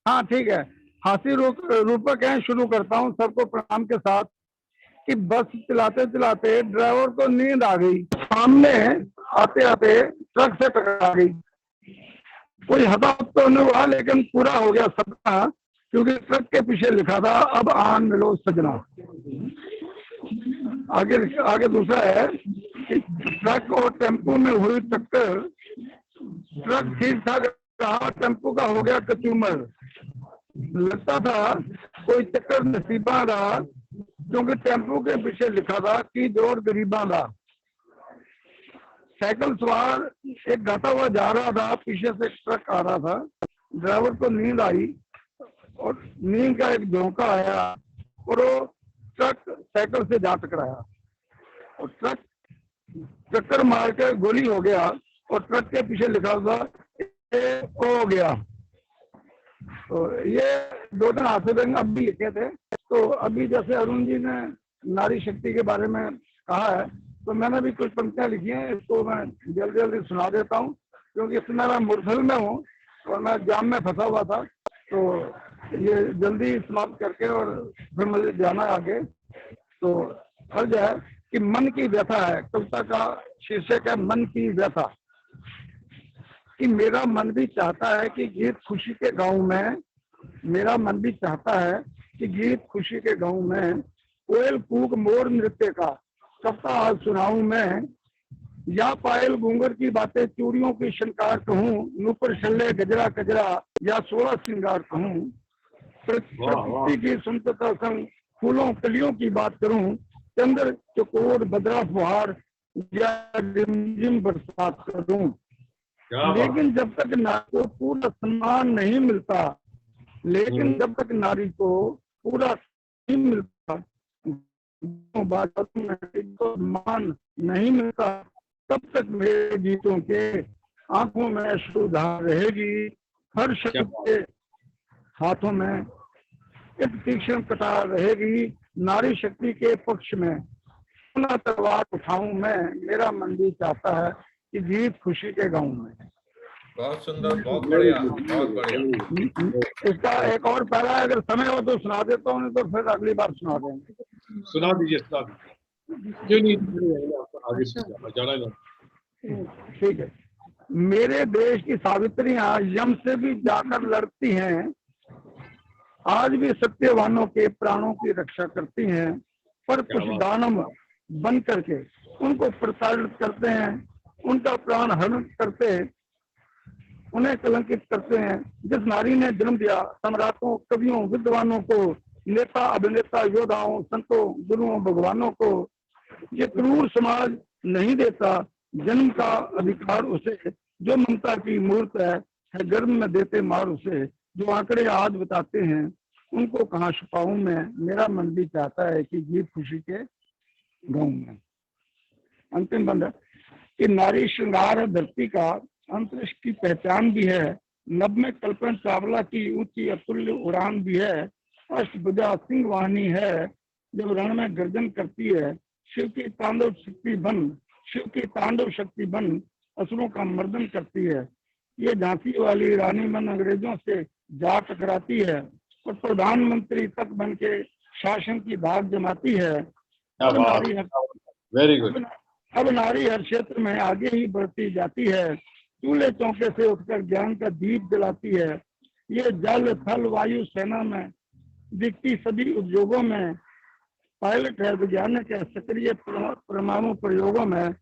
हाँ ठीक है, हास्य रूपक है। शुरू करता हूँ सबको प्रणाम के साथ कि बस चलाते चलाते ड्राइवर को नींद आ गई, सामने आते आते ट्रक से टकरा गई। कोई हताहत तो नहीं हुआ, लेकिन पूरा हो गया सपना, क्योंकि ट्रक के पीछे लिखा था अब आन मिलो सजना। आगे दूसरा है कि ट्रक और टेम्पो में हुई टक्कर, ट्रक ठीक ठाक रहा, टेम्पो का हो गया कचूमर। लगता था कोई चक्कर नसीबा रहा, क्योंकि टेम्पो के पीछे लिखा था कि जोर गरीबा का। साइकिल सवार एक गाता हुआ जा रहा था, पीछे से ट्रक आ रहा था। ड्राइवर को नींद आई और नींद का एक झोंका आया और वो ट्रक साइकिल से जा टकराया और ट्रक टक्कर मार के गोली हो गया और ट्रक के पीछे लिखा था हो गया। तो ये दो दिन हास्य व्यंग अब भी लिखे थे। तो अभी जैसे अरुण जी ने नारी शक्ति के बारे में कहा है, तो मैंने भी कुछ पंक्तियां लिखी हैं, इसको मैं जल्दी जल्दी सुना देता हूँ, क्योंकि इस समय मैं मुरथल में हूँ और मैं जाम में फंसा हुआ था, तो ये जल्दी समाप्त करके और फिर मुझे जाना आगे। तो फर्ज है कि मन की व्यथा है, कविता का शीर्षक है मन की व्यथा। कि मेरा मन भी चाहता है कि गीत खुशी के गाँव में, मेरा मन भी चाहता है कि गीत खुशी के गाँव में, कोयल कूक मोर नृत्य का कविता आज सुनाऊं मैं, या पायल घूंगर की बातें चूड़ियों की शंकार कहूँ, नूपुर छल्ले गजरा गजरा या 16 श्रृंगार कहूँ। प्रकृति की सुंदरता संग फूलों कलियों की बात करूं, चंद्र चकोर बदरा फुहार या रिमझिम बरसात करूं, लेकिन जब तक नारी को पूरा सम्मान नहीं मिलता, लेकिन जब तक नारी को पूरा नहीं मिलता, सम्मान नहीं मिलता, तब तक मेरे गीतों के आंखों में अश्रुधार रहेगी, हर शब्द के हाथों में एक तीक्ष्ण कटार रहेगी, नारी शक्ति के पक्ष में अपना तलवार उठाऊं मैं, मेरा मन भी चाहता है कि गीत खुशी के गाऊं मैं। बहुत सुंदर, बहुत बढ़िया, बहुत बढ़िया। इसका एक और पहला अगर समय हो तो सुना देता हूँ, नहीं तो फिर अगली बार सुना देंगे। सुना दीजिए, सुना दीजिए। क्यों नहीं, आगे जाना नहीं। ठीक है। मेरे देश की सावित्रियां यम से भी जाकर लड़ती हैं, आज भी सत्यवानों के प्राणों की रक्षा करती हैं, पर कुछ दानव बन करके उनको प्रताड़ित करते हैं, उनका प्राण हरण करते हैं, उन्हें कलंकित करते हैं। जिस नारी ने जन्म दिया सम्राटों, कवियों, विद्वानों को, नेता, अभिनेता, योद्धाओं, संतों, गुरुओं, भगवानों को, ये क्रूर समाज नहीं देता जन्म का अधिकार उसे, जो ममता की मूर्त है गर्भ में देते मार उसे, जो आंकड़े आज बताते हैं उनको कहाँ छुपाऊं मैं, मेरा मन भी चाहता है कि गीत खुशी के गाऊं मैं। अंतिम बंद है कि नारी श्रृंगार है धरती का, अंतरिक्ष की पहचान भी है, नभ में कल्पना चावला की ऊंची अतुल्य उड़ान भी है, अष्टभुजा सिंह वाहिनी है, जब रण में गर्जन करती है, शिव की तांडव शक्ति बन, शिव की तांडव शक्ति बन असुरों का मर्दन करती है। ये झांसी वाली रानी मन अंग्रेजों से जा टकराती है और प्रधानमंत्री तक बन के शासन की धाक जमाती है। अब नारी वेरी गुड। अब नारी हर क्षेत्र में आगे ही बढ़ती जाती है, चूल्हे चौके से उठकर ज्ञान का दीप जलाती है। ये जल थल वायु सेना में दिखती सभी उद्योगों में, पायलट है वैज्ञानिक है सक्रिय परमाणु प्रयोगों में,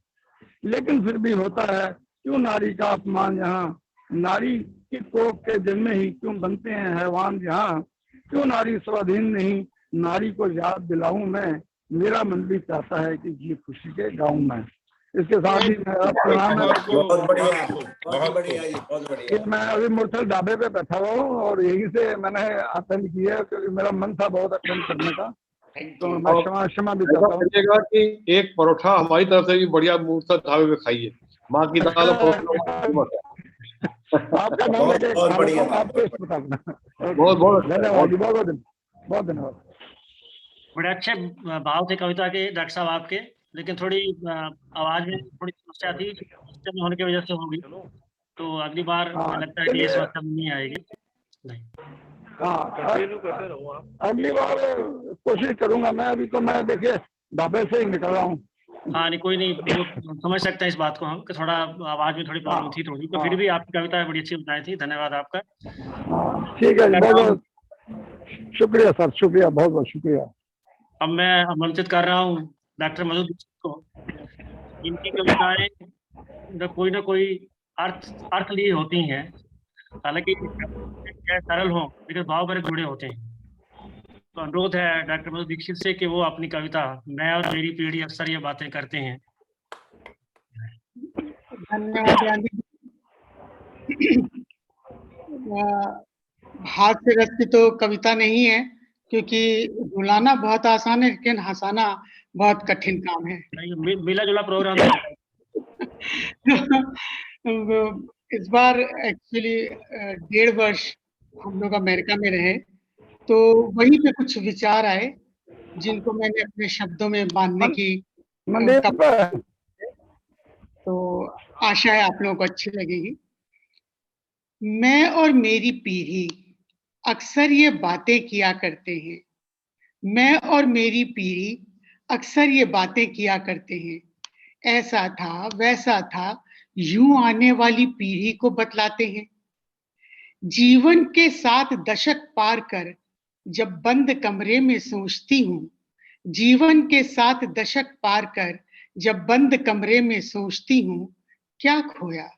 लेकिन फिर भी होता है क्यों नारी का अपमान यहाँ, नारी की कोख के जन्म ही क्यों बनते हैं हैवान यहाँ, क्यों नारी स्वाधीन नहीं, नारी को याद दिलाऊं मैं, मेरा मन भी चाहता है कि गीत खुशी के गाऊं मैं। इसके साथ ही मेरा प्रणाम है। बहुत बढ़िया, बहुत बढ़िया, बहुत बढ़िया। मैं अभी मुरथल ढाबे पे बैठा हुआ हूँ और यहीं से मैंने अटेंड किया है क्योंकि मेरा मन था बहुत अटेंड करने का, तो मैं क्षमा भी चाहता हूँ। कि एक परोठा हमारी तरफ से भी बढ़िया मुर्तल ढाबे में खाइए, माँ की दाल आपका नाम लेके बहुत बढ़िया, आप टेस्ट बताना। बहुत बहुत धन्यवाद, बहुत धन्यवाद। बड़े अच्छे भाव थे कविता के डॉक्टर साहब आपके, लेकिन थोड़ी आवाज में थोड़ी समस्या थी, सिस्टम होने की वजह से होगी, तो अगली बार मुझे लगता है कि ये समस्या नहीं आएगी। नहीं, अगली बार कोशिश करूंगा मैं, अभी तो मैं देखिए ढाबे से ही निकल रहा हूँ। हाँ नहीं, कोई नहीं, वो समझ सकते हैं इस बात को हम कि थोड़ा आवाज में थोड़ी प्रॉब्लम थी थोड़ी, तो फिर भी आपकी कविता बड़ी अच्छी बताई थी, धन्यवाद आपका। ठीक है, बहुत बहुत शुक्रिया सर, शुक्रिया, बहुत बहुत शुक्रिया। अब मैं आमंत्रित कर रहा हूँ डॉक्टर मधु दीक्षित को। इनकी कविताएं कोई ना कोई अर्थ लिए होती हैं, हालांकि सरल हो लेकिन भाव भरे जुड़े होते हैं। तो अनुरोध है डॉक्टर मधु दीक्षित से कि वो अपनी कविता मैं और मेरी पीढ़ी अक्सर ये बातें करते हैं। धन्यवाद। हाथ से रचती तो कविता नहीं है, क्योंकि रुलाना बहुत आसान है लेकिन हंसाना बहुत कठिन काम है। मिला जुला प्रोग्राम इस बार एक्चुअली 1.5 वर्ष हम लोग अमेरिका में रहे, तो वहीं पे कुछ विचार आए जिनको मैंने अपने शब्दों में बांधने की, तो आशा है आप लोगों को अच्छी लगेगी। मैं और मेरी पीढ़ी अक्सर ये बातें किया करते हैं, मैं और मेरी पीढ़ी अक्सर ये बातें किया करते हैं, ऐसा था वैसा था यूं आने वाली पीढ़ी को बतलाते हैं। जीवन के 7 दशक पार कर जब बंद कमरे में सोचती हूँ, जीवन के 7 दशक पार कर जब बंद कमरे में सोचती हूँ, क्या खोया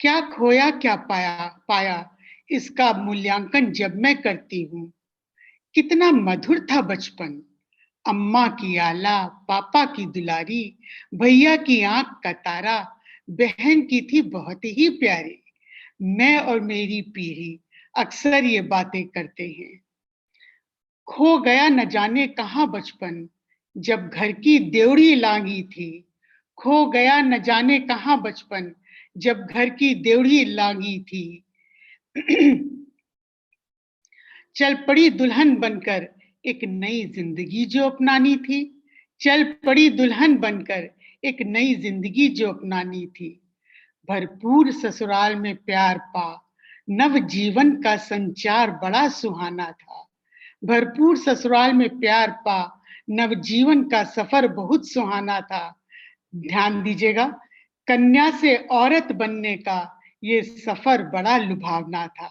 क्या पाया, इसका मूल्यांकन जब मैं करती हूँ, कितना मधुर था बचपन, अम्मा की आला, पापा की दुलारी, भैया की आंख का तारा, बहन की थी बहुत ही प्यारी। मैं और मेरी पीढ़ी अक्सर ये बातें करते हैं। खो गया न जाने कहां बचपन, जब घर की देवड़ी लांगी थी। खो गया न जाने कहां बचपन, जब घर की देवड़ी लांगी थी। चल पड़ी दुल्हन बनकर एक नई जिंदगी जो अपनानी थी। चल पड़ी दुल्हन बनकर एक नई जिंदगी जो अपनानी थी। भरपूर ससुराल में प्यार पा, नव जीवन का संचार बड़ा सुहाना था। भरपूर ससुराल में प्यार पा, नव जीवन का सफर बहुत सुहाना था। ध्यान दीजिएगा, कन्या से औरत बनने का ये सफर बड़ा लुभावना था।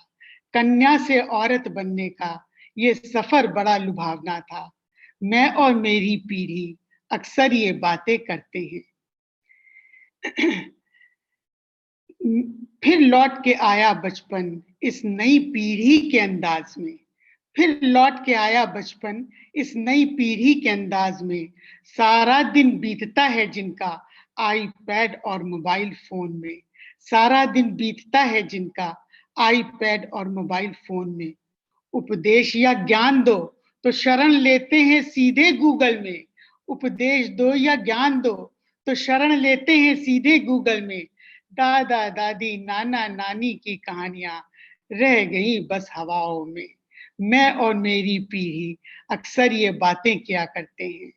कन्या से औरत बनने का ये सफर बड़ा लुभावना था। मैं और मेरी पीढ़ी अक्सर ये बातें करते हैं। फिर लौट के आया बचपन इस नई पीढ़ी के अंदाज में। फिर लौट के आया बचपन इस नई पीढ़ी के अंदाज में। सारा दिन बीतता है जिनका आईपैड और मोबाइल फोन में। सारा दिन बीतता है जिनका आईपैड और मोबाइल फोन में। उपदेश या ज्ञान दो तो शरण लेते हैं सीधे गूगल में। उपदेश दो या ज्ञान दो तो शरण लेते हैं सीधे गूगल में। दादा दादी नाना नानी की कहानियां रह गई बस हवाओं में। मैं और मेरी पीढ़ी अक्सर ये बातें किया करते हैं।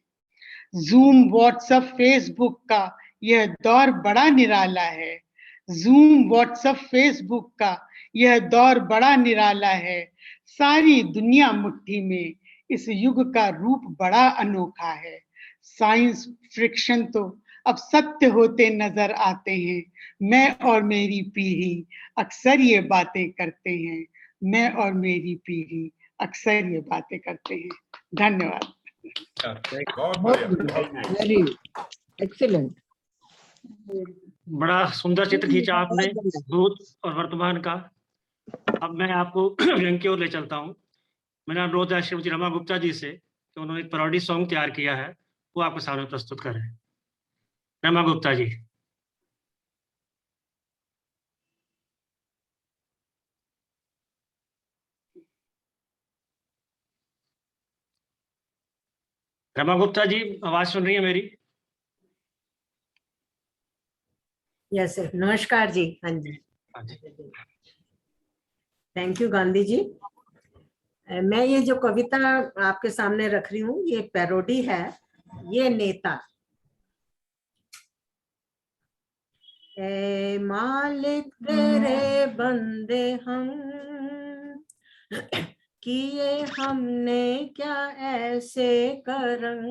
जूम व्हाट्सएप फेसबुक का यह दौर बड़ा निराला है। जूम व्हाट्सएप फेसबुक का यह दौर बड़ा निराला है। सारी दुनिया मुट्ठी में, इस युग का रूप बड़ा अनोखा है। साइंस फ्रिक्शन तो अब सत्य होते नजर आते हैं। मैं और मेरी पीढ़ी अक्सर ये बातें करते हैं। मैं और मेरी पीढ़ी अक्सर ये बातें करते हैं। धन्यवाद। बहुत बढ़िया। Very excellent. बड़ा सुंदर चित्र खींचा आपने भूत और वर्तमान का। अब मैं आपको व्यंग की ओर ले चलता हूँ। मैंने अनुरोध है श्रीमती रमा गुप्ता जी से कि उन्होंने एक पैरोडी सॉन्ग तैयार किया है, वो आपके सामने प्रस्तुत करें। रमा गुप्ता जी। रमा गुप्ता जी, आवाज सुन रही है मेरी? यस सर, नमस्कार जी। हाँ जी, थैंक यू गांधी जी। मैं ये जो कविता आपके सामने रख रही हूँ, ये पैरोडी है। ये नेता। ए मालिक तेरे बंदे हम, किए हमने क्या ऐसे करम।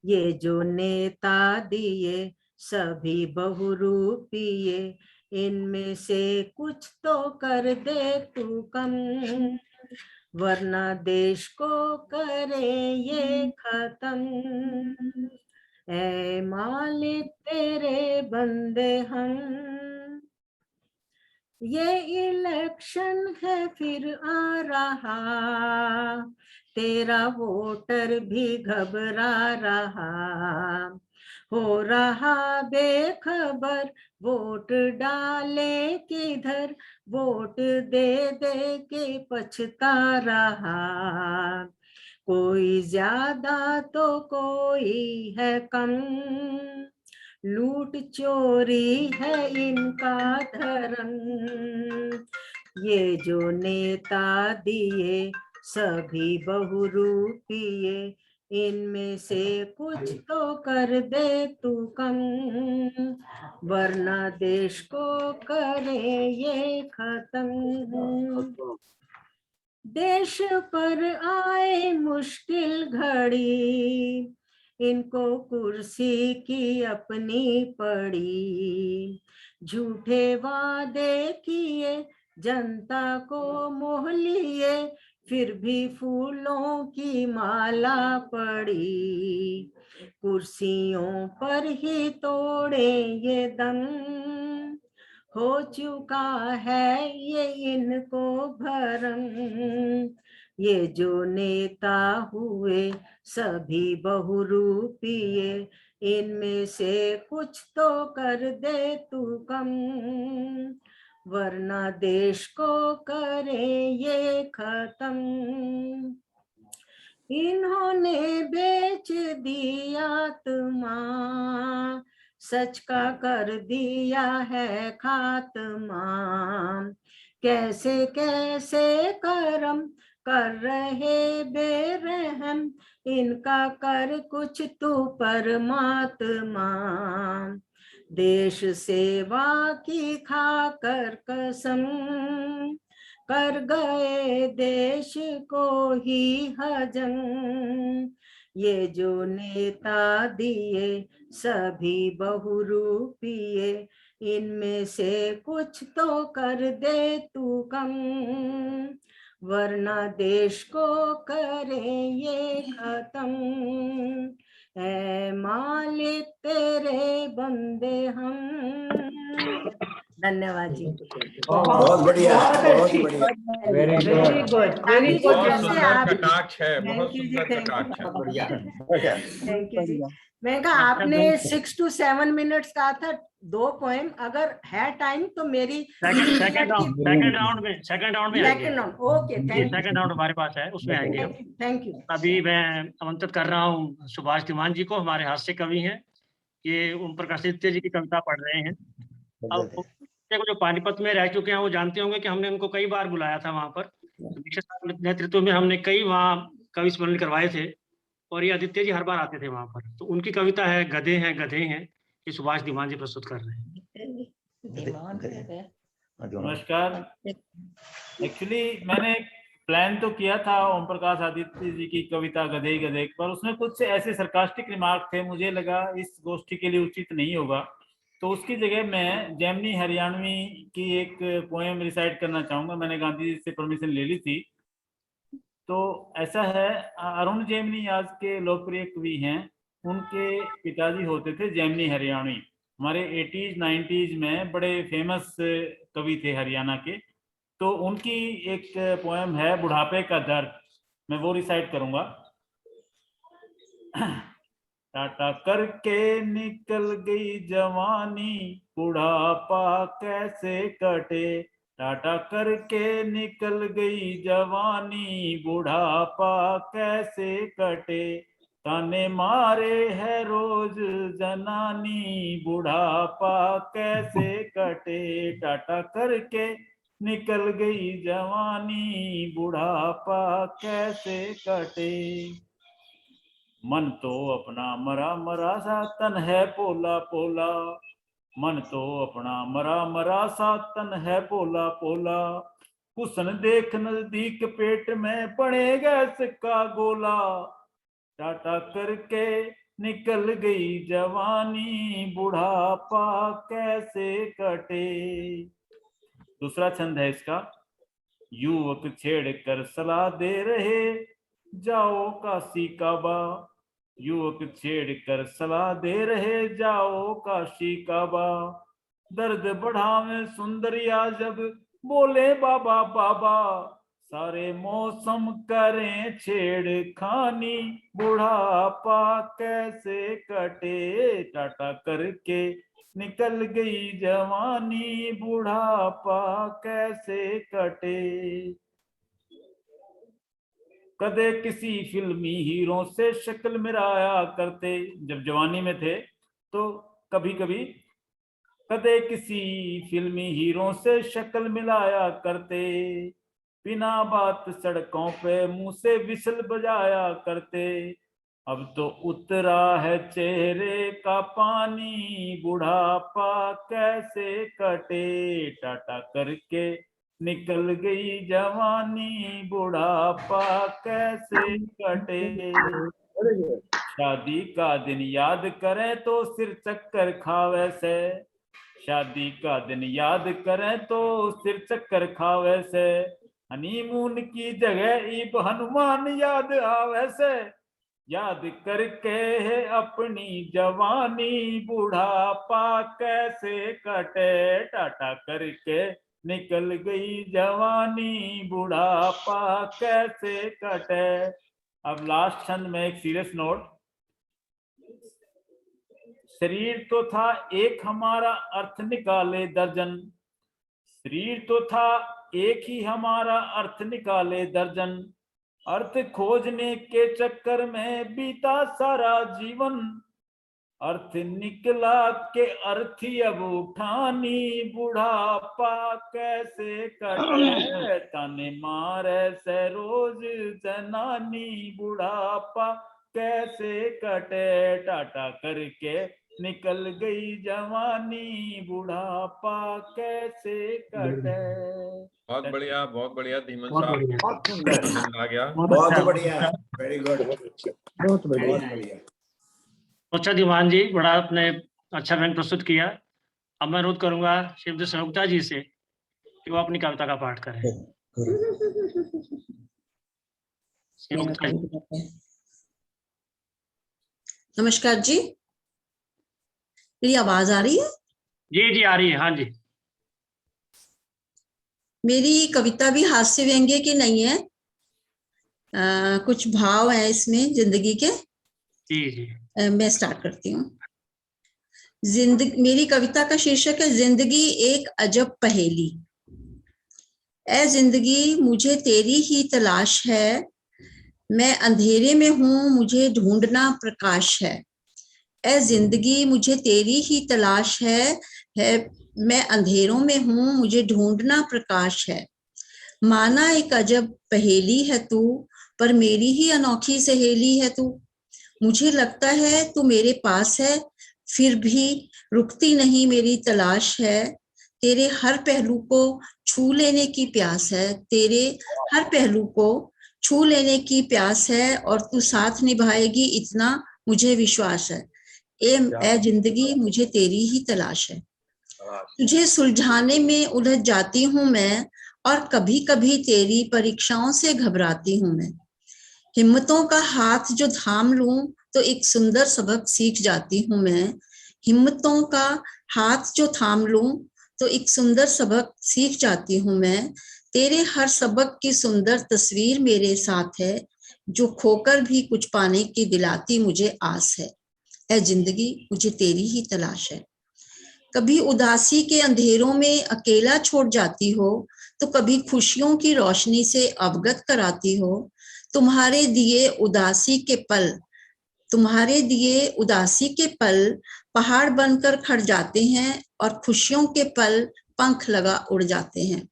ये जो नेता दिए सभी बहुरूपिये, इनमें से कुछ तो कर दे तू कम, वरना देश को करे ये खत्म। ऐ मालिक तेरे बंदे हम। ये इलेक्शन है फिर आ रहा, तेरा वोटर भी घबरा रहा। हो रहा बेखबर, वोट डाले किधर, वोट दे दे के पछता रहा। कोई ज्यादा तो कोई है कम, लूट चोरी है इनका धर्म। ये जो नेता दिए सभी बहुरूपिये, इनमें से कुछ तो कर दे तू कम, वरना देश को करे ये खत्म। देश पर आए मुश्किल घड़ी, इनको कुर्सी की अपनी पड़ी। झूठे वादे किए, जनता को मोह लिए, फिर भी फूलों की माला पड़ी। कुर्सियों पर ही तोड़े ये दम, हो चुका है ये इनको भरम। ये जो नेता हुए सभी बहुरूपिये, इनमें से कुछ तो कर दे तू कम, वरना देश को करे ये खत्म। इन्होंने बेच दी आत्मा, सच का कर दिया है खात्मा। कैसे कैसे करम कर रहे बेरहम, इनका कर कुछ तू परमात्मा। देश सेवा की खाकर कसम, कर गए देश को ही हजम। ये जो नेता दिए सभी बहुरूपिये, इनमें से कुछ तो कर दे तू कम, वरना देश को करे ये खत्म। ऐ मालिक तेरे बंदे हम। धन्यवाद जी। बहुत बढ़िया, बहुत बढ़िया। Very good, very good. बहुत जैसे सुंदर आप, कटाक्ष है, बहुत थैंक यू जी, सुंदर थैंक कटाक्ष है। यू, बढ़िया। थैंक यू जी। मैं कहा आपने 6 to 7 मिनट्स कहा था 2 पोएम, अगर है टाइम तो मेरी सेकंड राउंड में आएंगे। Second round, okay, thank you. Second round हमारे पास है, उसमें आएंगे हम। Thank you. अभी मैं आमंत्रित कर रहा हूँ सुभाष दीवान जी को, हमारे हास्य कवि हैं। ये ओम प्रकाश आदित्य जी की कविता पढ़ रहे हैं। अब देखो, जो पानीपत में रह चुके हैं वो जानते होंगे कि हमने उनको कई बार बुलाया था वहां पर। दीक्षित साहब के नेतृत्व में हमने कई वहाँ कवि सम्मेलन करवाए थे, और ये आदित्य जी हर बार आते थे वहां पर। तो उनकी कविता है गधे हैं गधे हैं, ये सुभाष दीवान जी प्रस्तुत कर रहे हैं। नमस्कार। एक्चुअली मैंने प्लान तो किया था ओम प्रकाश आदित्य जी की कविता गधे गधे पर, उसमें कुछ ऐसे सरकास्टिक रिमार्क थे, मुझे लगा इस गोष्ठी के लिए उचित नहीं होगा, तो उसकी जगह मैं जैमिनी हरियाणवी की एक पोएम रिसाइट करना चाहूँगा। मैंने गांधी जी से परमिशन ले ली थी। तो ऐसा है, अरुण जैमिनी आज के लोकप्रिय कवि हैं, उनके पिताजी होते थे जैमिनी हरियाणवी। हमारे 80s 90s में बड़े फेमस कवि थे हरियाणा के। तो उनकी एक पोएम है बुढ़ापे का दर्द, मैं वो रिसाइट करूंगा। टाटा करके निकल गई जवानी, बुढ़ापा कैसे कटे। टाटा करके निकल गई जवानी, बुढ़ापा कैसे कटे। ताने मारे है रोज जनानी, बुढ़ापा कैसे कटे। टाटा करके निकल गई जवानी, बुढ़ापा कैसे कटे। मन तो अपना मरा मरा सा, तन है पोला पोला। मन तो अपना मरा मरा सा, तन है पोला पोला। कुसन देख नजदीक पेट में पड़ेगा इसका गोला। टाटा करके निकल गई जवानी, बुढ़ापा कैसे कटे। दूसरा छंद है इसका। युवक छेड़ कर सलाह दे रहे, जाओ काशी काबा। युवक छेड़ कर सलाह दे रहे, जाओ काशी काबा। दर्द बढ़ावे सुंदरिया जब बोले बाबा बाबा। सारे मौसम करें छेड़खानी, बुढ़ापा कैसे कटे। टाटा करके निकल गई जवानी, बुढ़ापा कैसे कटे। कदे किसी फिल्मी हीरो से शक्ल मिलाया करते, जब जवानी में थे तो कभी कभी कदे किसी फिल्मी हीरो से शक्ल मिलाया करते। बिना बात सड़कों पे मुंह से विसल बजाया करते। अब तो उतरा है चेहरे का पानी, बुढ़ापा कैसे कटे। टाटा करके निकल गई जवानी, बुढ़ापा कैसे कटे। शादी का दिन याद करें तो सिर चक्कर खावे से। शादी का दिन याद करें तो सिर चक्कर खावे से। हनीमून की जगह ईब हनुमान याद आवे से। याद करके है अपनी जवानी, बुढ़ापा कैसे कटे। टाटा करके निकल गई जवानी बुढ़ापा कैसे कटे। अब लास्ट छंद में एक सीरियस नोट। शरीर तो था एक हमारा अर्थ निकाले दर्जन, शरीर तो था एक ही हमारा अर्थ निकाले दर्जन, अर्थ खोजने के चक्कर में बीता सारा जीवन, अर्थ निकला के अर्थी अब उठानी बुढ़ापा कैसे कटे, ताने मारे से रोज जनानी बुढ़ापा कैसे कटे, टाटा करके निकल गई जवानी बुढ़ापा कैसे कटे। बहुत बढ़िया धीमन बहुत साहब, बढ़िया, बहुत सुंदर, आनंद आ गया। बहुत अच्छा, बढ़िया, वेरी गुड, बहुत बढ़िया। बहुत बढ़िया। अच्छा दीवान जी, बड़ा आपने अच्छा रंग प्रस्तुत किया। अब मैं अनुरोध करूंगा श्रीमती संयुक्ता जी से कि वो अपनी कविता का पाठ करें। संयुक्ता जी। नमस्कार जी, मेरी आवाज आ रही है? जी जी आ रही है, हाँ जी। मेरी कविता भी हास्य व्यंग्य की नहीं है, कुछ भाव है इसमें जिंदगी के। जी जी। मैं स्टार्ट करती हूँ। जिंदगी, मेरी कविता का शीर्षक है जिंदगी एक अजब पहेली। ऐ जिंदगी मुझे तेरी ही तलाश है, मैं अंधेरे में हूँ मुझे ढूंढना प्रकाश है। ऐ जिंदगी मुझे तेरी ही तलाश है मैं अंधेरों में हूँ मुझे ढूंढना प्रकाश है। माना एक अजब पहेली है तू, पर मेरी ही अनोखी सहेली है तू। मुझे लगता है तू मेरे पास है, फिर भी रुकती नहीं मेरी तलाश है। तेरे हर पहलू को छू लेने की प्यास है, तेरे हर पहलू को छू लेने की प्यास है, और तू साथ निभाएगी इतना मुझे विश्वास है। ए जिंदगी मुझे तेरी ही तलाश है। तुझे सुलझाने में उलझ जाती हूँ मैं, और कभी कभी तेरी परीक्षाओं से घबराती हूँ मैं। हिम्मतों का हाथ जो थाम लूं तो एक सुंदर सबक सीख जाती हूँ मैं। हिम्मतों का हाथ जो थाम लूं तो एक सुंदर सबक सीख जाती हूँ मैं। तेरे हर सबक की सुंदर तस्वीर मेरे साथ है, जो खोकर भी कुछ पाने की दिलाती मुझे आस है। ऐ जिंदगी मुझे तेरी ही तलाश है। कभी उदासी के अंधेरों में अकेला छोड़ जाती हो, तो कभी खुशियों की रोशनी से अवगत कराती हो। तुम्हारे दिए उदासी के पल, तुम्हारे दिए उदासी के पल पहाड़ बनकर खड़ जाते हैं, और खुशियों के पल पंख लगा उड़ जाते हैं।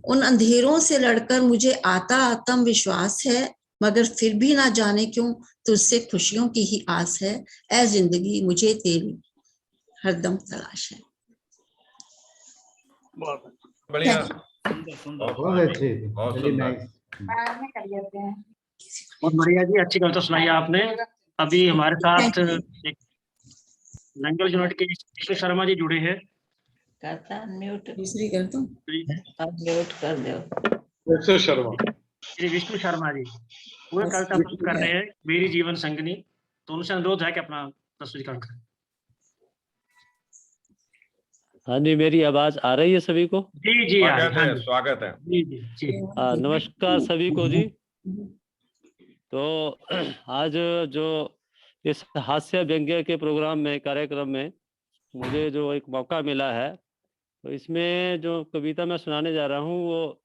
उन अंधेरों से लड़कर मुझे आता आत्मविश्वास है, मगर फिर भी ना जाने क्यों तुझसे खुशियों की ही आस है। ऐ जिंदगी मुझे तेरी हरदम तलाश है। बहुत बढ़िया, सुंदर सुंदर। बहुत अच्छे, बहुत वेरी सुंदर। नाइस। बहुत बढ़िया जी, अच्छी कविता सुनाई आपने। अभी हमारे साथ एक लंगल यूनिट के विष्णु शर्मा जी जुड़े हैं। करता म्यूट, दूसरी कर दूं, अब म्यूट कर दो। विष्णु शर्मा, श्री विष्णु शर्मा जी वो कविता प्रस्तुत कर रहे हैं, मेरी जीवन संगनी। तो उनसे अनुरोध है कि अपना प्रस्तुतिकरण करें। हाँ जी, मेरी आवाज आ रही है सभी को? जी जी आ रही है, हाँ जी। स्वागत है। जी जी जी। नमस्कार सभी को जी। तो आज जो इस हास्य व्यंग्य के प्रोग्राम में, कार्यक्रम में मुझे जो एक मौका मिला है, तो इसमें जो कविता मैं सुनाने जा रहा हूँ वो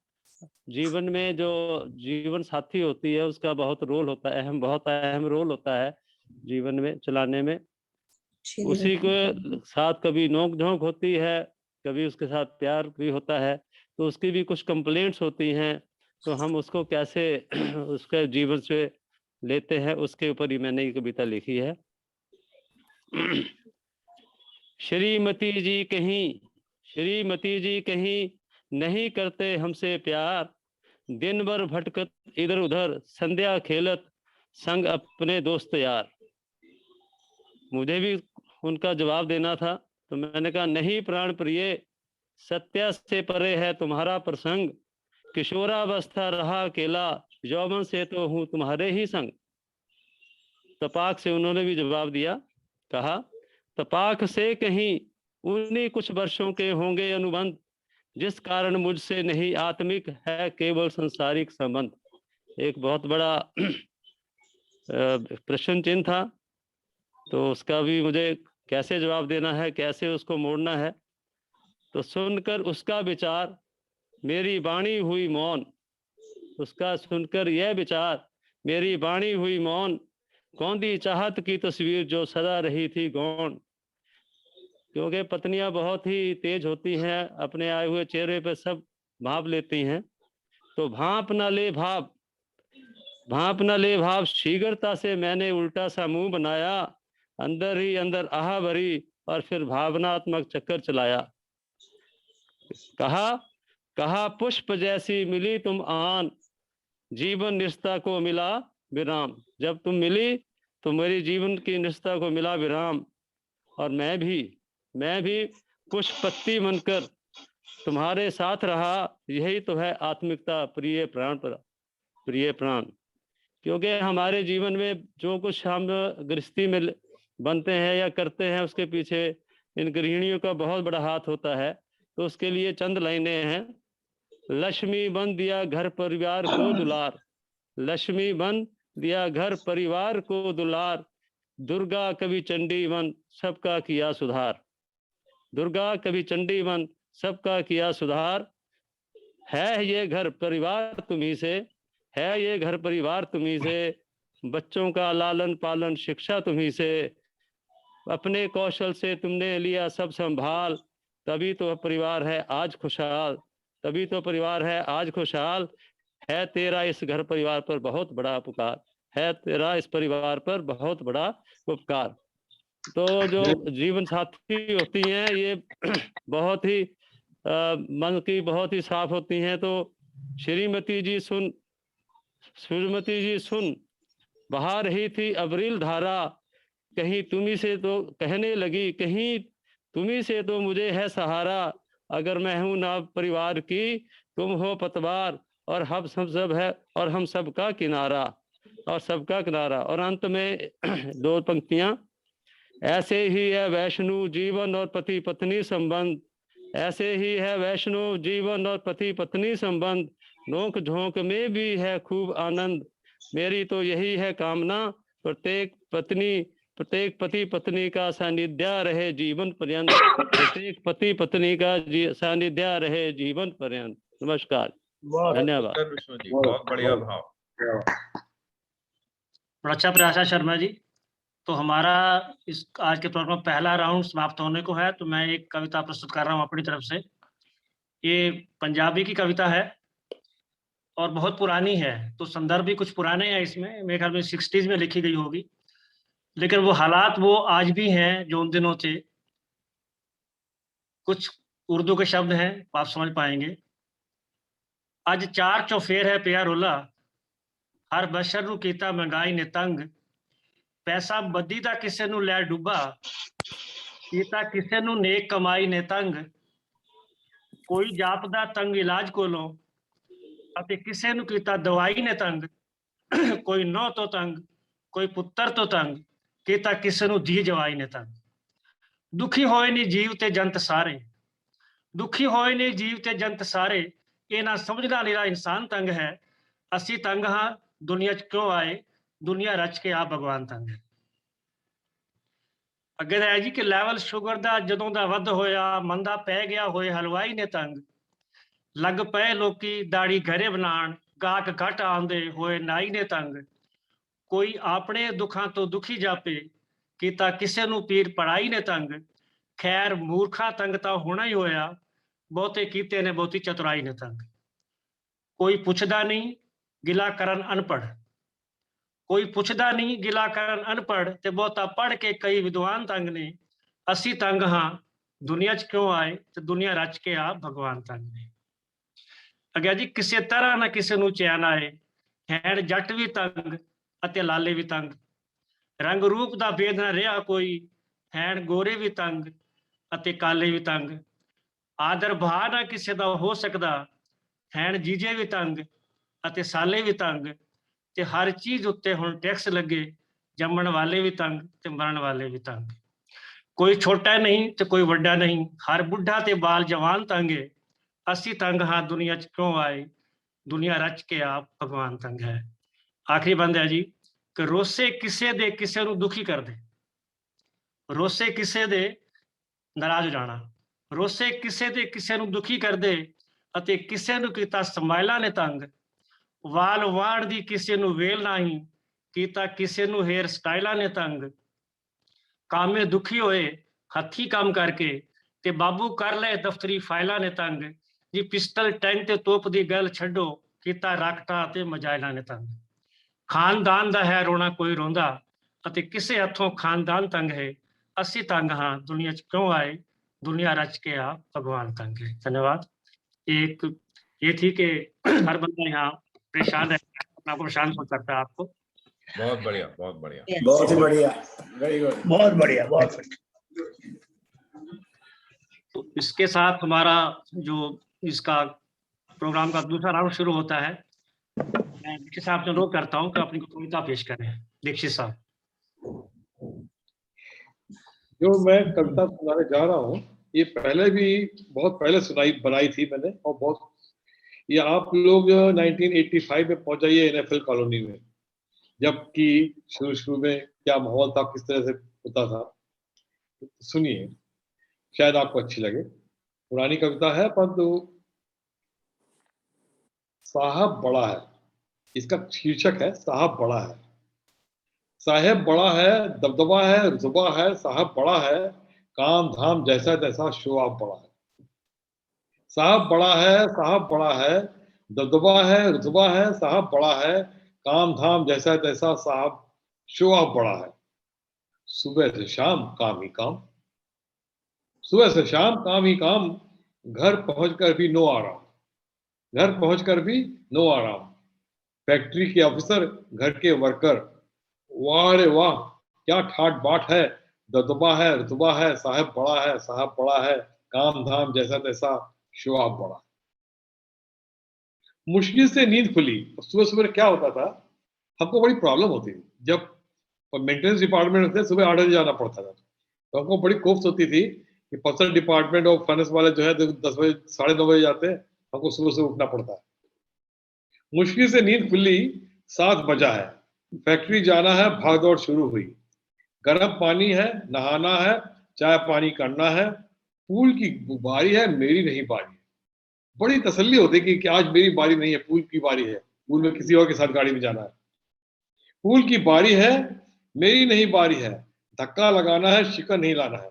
जीवन में जो जीवन साथी होती है उसका बहुत रोल होता है, बहुत अहम रोल होता है जीवन में चलाने में। उसी के साथ कभी नोक झोंक होती है, कभी उसके साथ प्यार भी होता है, तो उसकी भी कुछ कंप्लेंट्स होती हैं, तो हम उसको कैसे उसके जीवन से लेते हैं, उसके ऊपर ही मैंने ये कविता लिखी है। श्रीमती जी कहीं नहीं करते हमसे प्यार, दिन भर भटकत इधर उधर संध्या खेलत संग अपने दोस्त यार। मुझे भी उनका जवाब देना था, तो मैंने कहा नहीं प्राण प्रिय, सत्या से परे है तुम्हारा प्रसंग, किशोरावस्था रहा अकेला, यौवन से तो हूँ तुम्हारे ही संग। तपाक से उन्होंने भी जवाब दिया, कहा तपाक से कहीं उन्हीं कुछ वर्षों के होंगे अनुबंध, जिस कारण मुझसे नहीं आत्मिक है केवल संसारिक संबंध। एक बहुत बड़ा प्रश्न चिन्ह था, तो उसका भी मुझे कैसे जवाब देना है, कैसे उसको मोड़ना है। तो सुनकर उसका विचार मेरी वाणी हुई मौन, उसका सुनकर यह विचार मेरी वाणी हुई मौन, कौंधी चाहत की तस्वीर जो सदा रही थी गौण। क्योंकि पत्नियां बहुत ही तेज होती हैं, अपने आए हुए चेहरे पे सब भाप लेती हैं। तो भाप न ले भाप, भाप न ले भाप, शीघ्रता से मैंने उल्टा सा मुंह बनाया, अंदर ही अंदर आह भरी और फिर भावनात्मक चक्कर चलाया। कहा पुष्प जैसी मिली तुम आन, जीवन निष्ठा को मिला विराम। जब तुम मिली तो मेरी जीवन की निष्ठा को मिला विराम, और मैं भी पुष्प पत्ती बनकर तुम्हारे साथ रहा। यही तो है आत्मिकता प्रिय प्राण। क्योंकि हमारे जीवन में जो कुछ हम गृहस्थी में बनते हैं या करते हैं, उसके पीछे इन गृहिणियों का बहुत बड़ा हाथ होता है। तो उसके लिए चंद लाइनें हैं। लक्ष्मी बन दिया घर परिवार को दुलार, लक्ष्मी बन दिया घर परिवार को दुलार, दुर्गा कवि चंडी बन सबका किया सुधार, दुर्गा कवि चंडी बन सबका किया सुधार। है ये घर परिवार तुम्ही से, है ये घर परिवार तुम्ही से, बच्चों का लालन पालन शिक्षा तुम्ही से, अपने कौशल से तुमने लिया सब संभाल, तभी तो परिवार है आज खुशहाल, तभी तो परिवार है आज खुशहाल। है तेरा इस घर परिवार पर बहुत बड़ा उपकार, है तेरा इस परिवार पर बहुत बड़ा उपकार। तो जो जीवन साथी होती हैं ये बहुत ही मन की बहुत ही साफ होती हैं। तो श्रीमती जी सुन, सूर्यमती जी सुन, बहा रही थी अबरिल धारा, कहीं तुम्ही से तो कहने लगी, कहीं तुम्ही से तो मुझे है सहारा, अगर मैं हूं ना परिवार की तुम हो पतवार, और हम सब है और हम सबका किनारा, और सबका किनारा। और अंत में दो पंक्तियां, ऐसे ही है वैष्णु जीवन और पति पत्नी संबंध, ऐसे ही है वैष्णु जीवन और पति पत्नी संबंध, नोक झोंक में भी है खूब आनंद। मेरी तो यही है कामना, प्रत्येक पति पत्नी का सानिध्य रहे जीवन पर्यंत, प्रत्येक पति पत्नी का सानिध्य रहे जीवन पर्यंत। नमस्कार, धन्यवाद। बहुत बढ़िया भाव। बड़ा अच्छा प्रयास है शर्मा जी। तो हमारा इस आज के प्रोग्राम पहला राउंड समाप्त होने को है, तो मैं एक कविता प्रस्तुत कर रहा हूँ अपनी तरफ से। ये पंजाबी की कविता है और बहुत पुरानी है, तो संदर्भ भी कुछ पुराने हैं इसमें, मेरे ख्याल में 60s में लिखी गई होगी, लेकिन वो हालात वो आज भी हैं जो उन दिनों थे। कुछ उर्दू के शब्द हैं, आप समझ पाएंगे। अज चार चौफेर है पिया रोला, हर बशर नूं कीता महंगाई ने तंग, पैसा बदी दा किसे नूं लै डुबा, कीता किसे नूं नेक कमाई ने तंग, कोई जापदा तंग इलाज कोलों, अते किसे नूं कीता दवाई ने तंग, कोई नौ तो तंग, कोई पुत्तर तो तंग, कीता किसे नूं धी जवाई ने तंग। दुखी होए नी जीव ते जंत सारे, दुखी होए नी जीव ते जंत सारे, ये ना समझना निरा इंसान तंग है, असी तंग हाँ दुनिया च क्यों आए, दुनिया रच के आप भगवान तंग है। ਅੱਗੇ ਦਾ ਹੈ ਜੀ ਕਿ ਲੈਵਲ ਸ਼ੂਗਰ ਦਾ ਜਦੋਂ ਦਾ ਵੱਧ ਹੋਇਆ, ਮੰਦਾ ਪੈ ਗਿਆ ਹੋਏ ਹਲਵਾਈ ਨੇ ਤੰਗ, ਲੱਗ ਪਏ ਲੋਕੀ ਦਾੜੀ ਘਰੇ ਬਣਾਉਣ, ਗਾਹਕ ਘਟ ਆਉਂਦੇ ਹੋਏ ਨਾਈ ਨੇ ਤੰਗ, ਕੋਈ ਆਪਣੇ ਦੁੱਖਾਂ ਤੋਂ ਦੁਖੀ ਜਾਪੇ, ਕੀਤਾ ਕਿਸੇ ਨੂੰ ਪੀਰ ਪੜਾਈ ਨੇ ਤੰਗ, ਖੈਰ ਮੂਰਖਾ ਤੰਗ ਤਾਂ ਹੋਣਾ ਹੀ ਹੋਇਆ, ਬਹੁਤੇ ਕੀਤੇ ਨੇ ਬਹੁਤੀ ਚਤੁਰਾਈ ਨੇ ਤੰਗ। ਕੋਈ ਪੁੱਛਦਾ ਨਹੀਂ ਗਿਲਾ ਕਰਨ ਅਨਪੜ੍ਹ, ਕੋਈ ਪੁੱਛਦਾ ਨਹੀਂ ਗਿਲਾ ਕਰਨ ਅਨਪੜ੍ਹ, ਤੇ ਬਹੁਤਾ ਪੜ੍ਹ ਕੇ ਕਈ ਵਿਦਵਾਨ ਤੰਗ ਨੇ, ਅਸੀਂ ਤੰਗ ਹਾਂ ਦੁਨੀਆ 'ਚ ਕਿਉਂ ਆਏ, ਤੇ ਦੁਨੀਆ ਰਚ ਕੇ ਆ ਭਗਵਾਨ ਤੰਗ ਨੇ। ਅੱਗੇ ਜੀ ਕਿਸੇ ਤਰ੍ਹਾਂ ਨਾ ਕਿਸੇ ਨੂੰ ਚੈਨ ਆਏ, ਹੈਣ ਜੱਟ ਵੀ ਤੰਗ ਅਤੇ ਲਾਲੇ ਵੀ ਤੰਗ, ਰੰਗ ਰੂਪ ਦਾ ਭੇਦ ਨਾ ਰਿਹਾ ਕੋਈ, ਹੈਣ ਗੋਰੇ ਵੀ ਤੰਗ ਅਤੇ ਕਾਲੇ ਵੀ ਤੰਗ, ਆਦਰ ਭਾ ਨਾ ਕਿਸੇ ਦਾ ਹੋ ਸਕਦਾ, ਹੈਣ ਜੀਜੇ ਵੀ ਤੰਗ ਅਤੇ ਸਾਲੇ ਵੀ ਤੰਗ, ਤੇ ਹਰ ਚੀਜ਼ ਉੱਤੇ ਹੁਣ ਟੈਕਸ ਲੱਗੇ, ਜੰਮਣ ਵਾਲੇ ਵੀ ਤੰਗ ਤੇ ਮਰਨ ਵਾਲੇ ਵੀ ਤੰਗ। ਕੋਈ ਛੋਟਾ ਨਹੀਂ ਤੇ ਕੋਈ ਵੱਡਾ ਨਹੀਂ, ਹਰ ਬੁੱਢਾ ਤੇ ਬਾਲ ਜਵਾਨ ਤੰਗੇ, ਅਸੀਂ ਤੰਗ ਹਾਂ ਦੁਨੀਆ 'ਚ ਕਿਉਂ ਆਏ, ਦੁਨੀਆ ਰਚ ਕੇ ਆਪ ਭਗਵਾਨ ਤੰਗ ਹੈ। ਆਖਰੀ ਬੰਦ ਹੈ ਜੀ ਕਿ ਰੋਸੇ ਕਿਸੇ ਦੇ ਕਿਸੇ ਨੂੰ ਦੁਖੀ ਕਰਦੇ, ਰੋਸੇ ਕਿਸੇ ਦੇ ਨਾਰਾਜ਼ ਹੋ ਜਾਣਾ, ਰੋਸੇ ਕਿਸੇ ਦੇ ਕਿਸੇ ਨੂੰ ਦੁਖੀ ਕਰਦੇ ਅਤੇ ਕਿਸੇ ਨੂੰ ਕੀਤਾ ਸਮਾਇਲਾਂ ਨੇ ਤੰਗ, ਵਾਲ ਵਾੜ ਦੀ ਕਿਸੇ ਨੂੰ ਵੇਲ ਨਹੀਂ ਕੀਤਾ, ਕਿਸੇ ਨੂੰ ਹੇਅਰ ਸਟਾਈਲਾਂ ਨੇ ਤੰਗ, ਕਾਮੇ ਦੁਖੀ ਹੋਏ ਹੱਥੀ ਕੰਮ ਕਰਕੇ ਤੇ ਬਾਬੂ ਕਰ ਲਏ ਦਫ਼ਤਰੀ ਫਾਈਲਾਂ ਨੇ ਤੰਗ, ਜੀ ਪਿਸਟਲ ਟੈਂਕ ਤੇ ਤੋਪ ਦੀ ਗੱਲ ਛੱਡੋ ਕੀਤਾ ਰਾਕਟਾਂ ਤੇ ਮਜਾਇਲਾਂ ਨੇ ਤੰਗ। ਖਾਨਦਾਨ ਦਾ ਹੈ ਰੋਣਾ ਕੋਈ ਰੋਂਦਾ ਅਤੇ ਕਿਸੇ ਹੱਥੋਂ ਖਾਨਦਾਨ ਤੰਗ ਹੈ, ਅਸੀਂ ਤੰਗ ਹਾਂ ਦੁਨੀਆ 'ਚ ਕਿਉਂ ਆਏ, दुनिया रच के आप भगवान तंग है। धन्यवाद। एक ये थी कि हर बंदा यहाँ परेशान है, अपना आपको शांत हो सकता है आपको। बहुत बढ़िया, बहुत बढ़िया, बहुत ही बढ़िया, वेरी गुड, बहुत बढ़िया, बहुत बढ़िया। तो इसके साथ हमारा जो इसका प्रोग्राम का दूसरा राउंड शुरू होता है। मैं दीक्षित साहब से अनुरोध करता हूँ कि अपनी कविता पेश करें। दीक्षित साहब। जो मैं कविता सुनाने जा रहा हूँ ये पहले भी बहुत पहले बनाई थी मैंने, और बहुत ये आप लोग 1985 में पहुंच जाइए NFL कॉलोनी में, जबकि शुरू में क्या माहौल था, किस तरह से होता था, तो सुनिए, शायद आपको अच्छी लगे। पुरानी कविता है परंतु साहब बड़ा है, इसका शीर्षक है साहब बड़ा है। साहेब बड़ा है, दबदबा है, रुतबा है, साहब बड़ा है, काम धाम जैसा तैसा शो ऑफ बड़ा है। साहब बड़ा है, साहब बड़ा है, दबदबा है, रुतबा है, साहब बड़ा है, काम धाम जैसा तैसा साहब शो ऑफ बड़ा है। सुबह से शाम काम ही काम, सुबह से शाम काम ही काम, घर पहुंचकर भी नो आराम, घर पहुंचकर भी नो आराम। फैक्ट्री के ऑफिसर, घर के वर्कर, वाह रे वाह क्या ठाट बाट है, दबदबा है, रुतबा है, साहब बड़ा है, साहब बड़ा है, काम धाम जैसा तैसा शो ऑफ बड़ा। मुश्किल से नींद खुली। सुबह सुबह क्या होता था, हमको बड़ी प्रॉब्लम होती थी। जब मेंटेनेंस डिपार्टमेंट से सुबह 8 बजे जाना पड़ता था, तो हमको बड़ी कोफ्त होती थी कि पर्सनल डिपार्टमेंट और फाइनेंस वाले जो है 10 बजे 9:30 बजे जाते हैं, हमको सुबह से उठना पड़ता है। मुश्किल से नींद खुली, 7 बजा है, फैक्ट्री जाना है, भागदौड़ शुरू हुई। गर्म पानी है, नहाना है, चाय पानी करना है, पूल की बारी है, मेरी नहीं बारी है। बड़ी तसल्ली होती कि आज मेरी बारी नहीं है, पूल की बारी है, पूल में किसी और के साथ गाड़ी में जाना है। पूल की बारी है, मेरी नहीं बारी है, धक्का लगाना है, शिकन नहीं लाना है।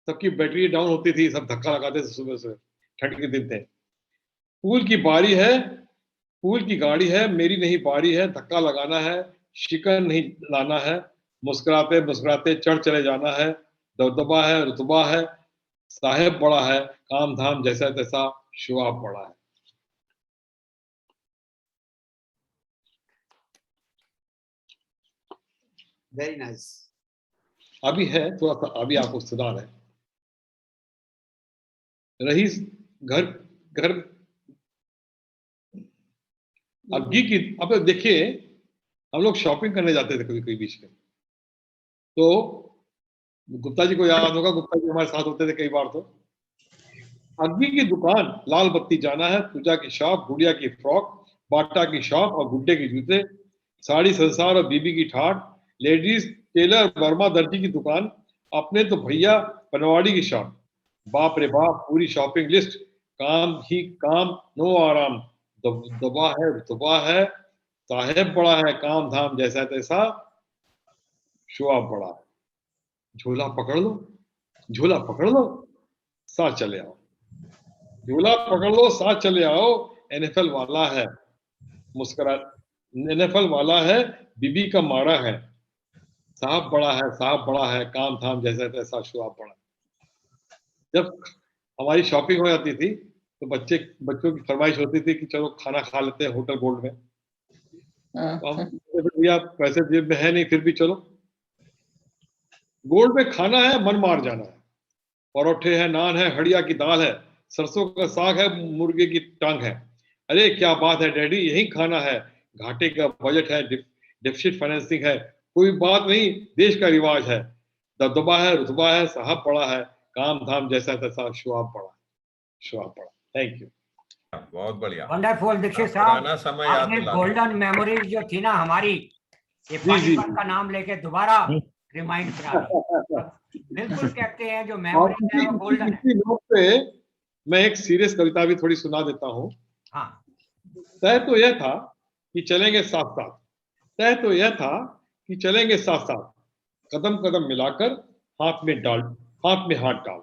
सबकी बैटरी डाउन होती थी, सब धक्का लगाते थे सुबह से, ठंड के दिन थे। पूल की बारी है, पूल की गाड़ी है, मेरी नहीं बारी है, धक्का लगाना है, शिकन नहीं लाना है, मुस्कुराते मुस्कुराते चढ़ चले जाना है, दबदबा है, रुतबा है, साहेब बड़ा है, काम धाम जैसा तैसा शुआब बड़ा है। Very nice. अभी है थोड़ा सा, अभी आपको सुधार है। रही घर घर अब की अब देखिए, हम लोग शॉपिंग करने जाते थे कभी कभी बीच में, तो गुप्ता जी को याद होगा, गुप्ता जी हमारे साथ होते थे कई बार। तो अग्गी की दुकान, लाल बत्ती जाना है, पूजा की शॉप, गुड़िया की फ्रॉक, बाटा की शॉप और गुड्डे के जूते, साड़ी संसार और बीबी की ठाट, लेडीज टेलर वर्मा दर्जी की दुकान, अपने तो भैया पनवाड़ी की शॉप। बाप रे बाप पूरी शॉपिंग लिस्ट, काम ही काम, नो आराम, दबा है, रुतबा है, साहेब बड़ा है, काम धाम जैसा तैसा शुआब बड़ा है। झोला पकड़ लो, झोला पकड़ लो, साथ चले आओ, झोला पकड़ लो, साथ चले आओ, NFL वाला है, मुस्कुरा, NFL वाला है, बीबी का मारा है, साहब बड़ा है, साहब बड़ा है, काम धाम जैसा तैसा शुआब बड़ा है। जब हमारी शॉपिंग हो जाती थी तो बच्चों की फरमाइश होती थी कि चलो खाना खा लेते हैं होटल गोल्ड में। भैया पैसे जेब में है नहीं, फिर भी चलो, गोल्ड में खाना है, मन मार जाना है। परोठे है, नान है, हड़िया की दाल है, सरसों का साग है, मुर्गे की टांग है। अरे क्या बात है डैडी, यही खाना है, घाटे का बजट है, डेफिसिट फाइनेंसिंग है, कोई बात नहीं, देश का रिवाज है, दबदबा है, रुतबा है, साहब बड़ा है, काम धाम जैसा तैसा शुआब बड़ा है, शुआब बड़ा। Thank you. बहुत बढ़िया, वंडरफुल। दीक्षित पुराना साहब, समय याद आपने दिला गोल्डन मेमोरीज जो थी ना हमारी, ये पानीपत का नाम लेके दोबारा रिमाइंड करा दी। बिल्कुल कहते हैं जो मेमोरीज है वो गोल्डन है। इसी नोट पे मैं एक सीरियस कविता भी थोड़ी सुना देता हूँ। हाँ। तय तो यह था कि चलेंगे साथ साथ, तय तो यह था कि चलेंगे साथ साथ, कदम कदम मिलाकर हाथ में हाथ डाल।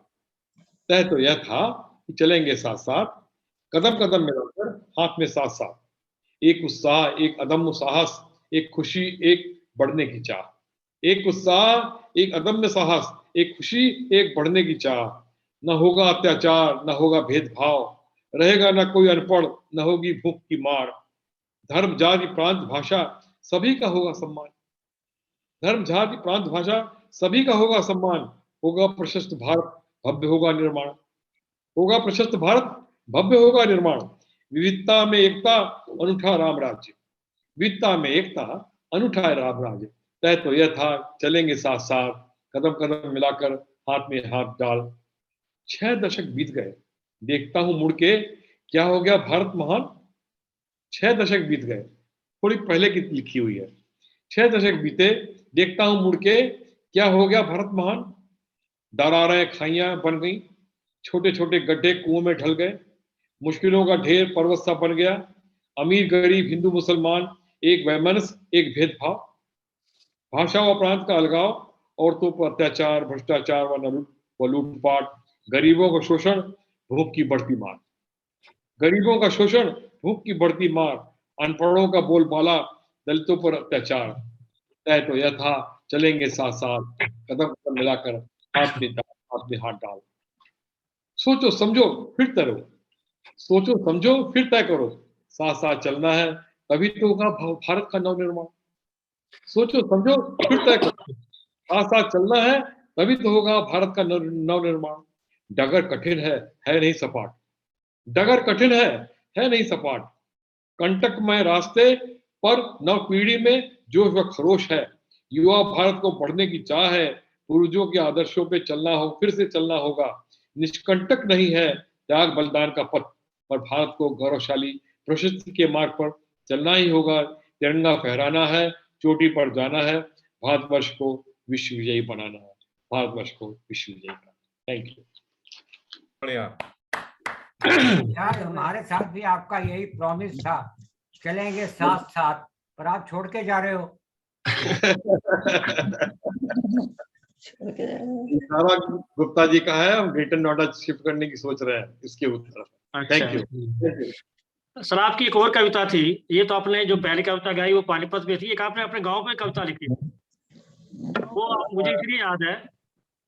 तय तो यह था कि चलेंगे साथ साथ, कदम कदम मिलाकर हाथ में साथ साथ, एक उत्साह, एक अदम्य साहस, एक खुशी, एक बढ़ने की चाह। एक उत्साह, एक अदम्य साहस, एक खुशी, एक बढ़ने की चाह। न होगा अत्याचार, न होगा भेदभाव, रहेगा न कोई अनपढ़, न होगी भूख की मार। धर्म, जाति, प्रांत, भाषा सभी का होगा सम्मान। धर्म, जाति, प्रांत, भाषा सभी का होगा सम्मान। होगा प्रशस्त भारत, भव्य होगा निर्माण। होगा प्रशस्त भारत, भव्य होगा निर्माण। विविधता में एकता, अनूठा राम राज्य। विविधता में एकता, अनूठा राम राज्य। तय तो यह था, चलेंगे साथ साथ, कदम कदम मिलाकर हाथ में हाथ डाल। 6 दशक बीत गए, देखता हूं मुड़ के, क्या हो गया भारत महान। 6 दशक बीत गए, थोड़ी पहले की लिखी हुई है। 6 दशक बीते, देखता हूं मुड़ के, क्या हो गया भारत महान। दरारें खाइयां बन गई, छोटे छोटे गड्ढे कुओं में ढल गए। मुश्किलों का ढेर पर्वत सा बन गया। अमीर गरीब, हिंदू मुसलमान, एक वैमनस्य, एक भेदभाव। भाषा व प्रांत का अलगाव, औरतों पर अत्याचार, भ्रष्टाचार व लूटपाट, गरीबों का शोषण, भूख की बढ़ती मार। गरीबों का शोषण, भूख की बढ़ती मार, अनपढ़ों का बोलबाला, दलितों पर अत्याचार। तय तो यह था, चलेंगे साथ साथ, कदम कदम मिलाकर हाथ में हाथ डाल। सोचो समझो फिर तय करो, सोचो समझो फिर तय करो, साथ साथ चलना है तभी तो होगा भारत का नवनिर्माण। सोचो समझो फिर तय करो, साथ साथ चलना है तभी तो होगा भारत का नवनिर्माण। डगर कठिन है नहीं सपाट। डगर कठिन है नहीं सपाट। कंटकमय रास्ते पर नव पीढ़ी में जोश व खरोश है। युवा भारत को बढ़ने की चाह है। पूर्वजों के आदर्शों पे चलना हो, फिर से चलना होगा। निष्कंटक नहीं है त्याग बलिदान का पथ, पर भारत को गौरवशाली प्रशस्ति के मार्ग पर चलना ही होगा। तिरंगा फहराना है, चोटी पर जाना है, भारतवर्ष को विश्व विजयी बनाना है। भारतवर्ष को विश्व विजयी बनाना। Thank you. बढ़िया। यार हमारे साथ भी आपका यही प्रॉमिस था, चलेंगे साथ साथ, पर आप छोड़ के जा रहे हो। सारा गुप्ता जी का है, हम ग्रेटर नोएडा शिफ्ट करने की सोच रहे हैं इसके उत्तर। Thank you. सर आपकी एक और कविता थी, ये तो आपने जो पहली कविता गाई वो पानीपत में थी, एक आपने अपने गांव में कविता लिखी थी, वो मुझे इसलिए याद है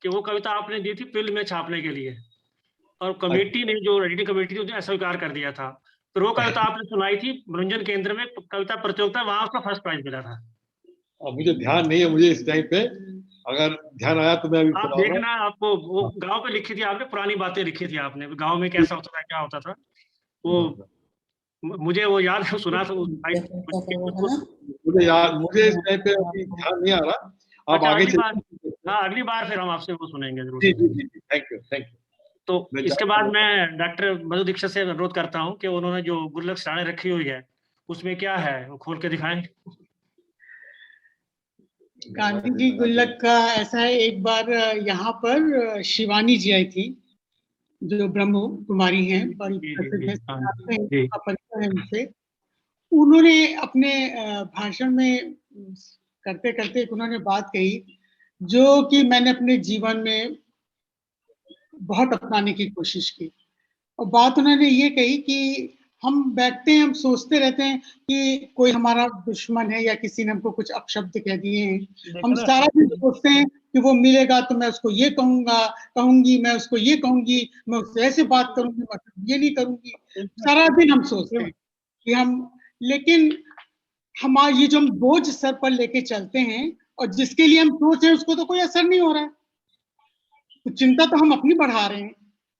कि वो कविता आपने दी थी फिल्म में छापने के लिए, और कमेटी ने, जो एडिटिंग कमेटी थी, उसने अस्वीकार कर दिया था। फिर वो कविता आपने सुनाई थी मनोरंजन केंद्र में कविता प्रतियोगिता, वहां उसका फर्स्ट प्राइज मिला था। मुझे ध्यान नहीं है, मुझे इस टाइम पे, अगर ध्यान आया तो मैं अभी आप देखना, आपको वो गांव पे लिखी थी आपने, पुरानी बातें लिखी थी आपने, गांव में कैसा होता था, क्या होता था, वो मुझे वो याद है, सुना था। मुझे इस टाइम पे अभी ध्यान नहीं आ रहा। आप आगे चलिए। हाँ, अगली बार फिर हम आपसे वो सुनेंगे जरूर। जी, थैंक यू। तो इसके बाद मैं डॉक्टर मधु दीक्षित से अनुरोध करता हूँ कि उन्होंने जो गुल्लक साड़े रखी हुई है उसमें क्या है वो खोल के दिखाएं। गांधी जी गुल्लक का ऐसा है, एक बार यहाँ पर शिवानी जी आई थी, जो ब्रह्म कुमारी हैं, बड़ी प्रसिद्ध है उनसे। उन्होंने अपने भाषण में करते करते उन्होंने बात कही जो कि मैंने अपने जीवन में बहुत अपनाने की कोशिश की। और बात उन्होंने ये कही कि हम बैठते हैं, हम सोचते रहते हैं कि कोई हमारा दुश्मन है या किसी ने हमको कुछ अपशब्द कह दिए हैं। हम सारा दिन सोचते हैं कि वो मिलेगा तो मैं उसको ये कहूंगी, मैं उसको ये कहूंगी, मैं उससे ऐसे बात करूंगी, मैं ये नहीं करूंगी। सारा दिन हम सोचते हैं कि हम, लेकिन हमारा ये जो हम बोझ सर पर लेके चलते हैं और जिसके लिए हम सोच रहे हैं उसको तो कोई असर नहीं हो रहा है, तो चिंता तो हम अपनी बढ़ा रहे हैं,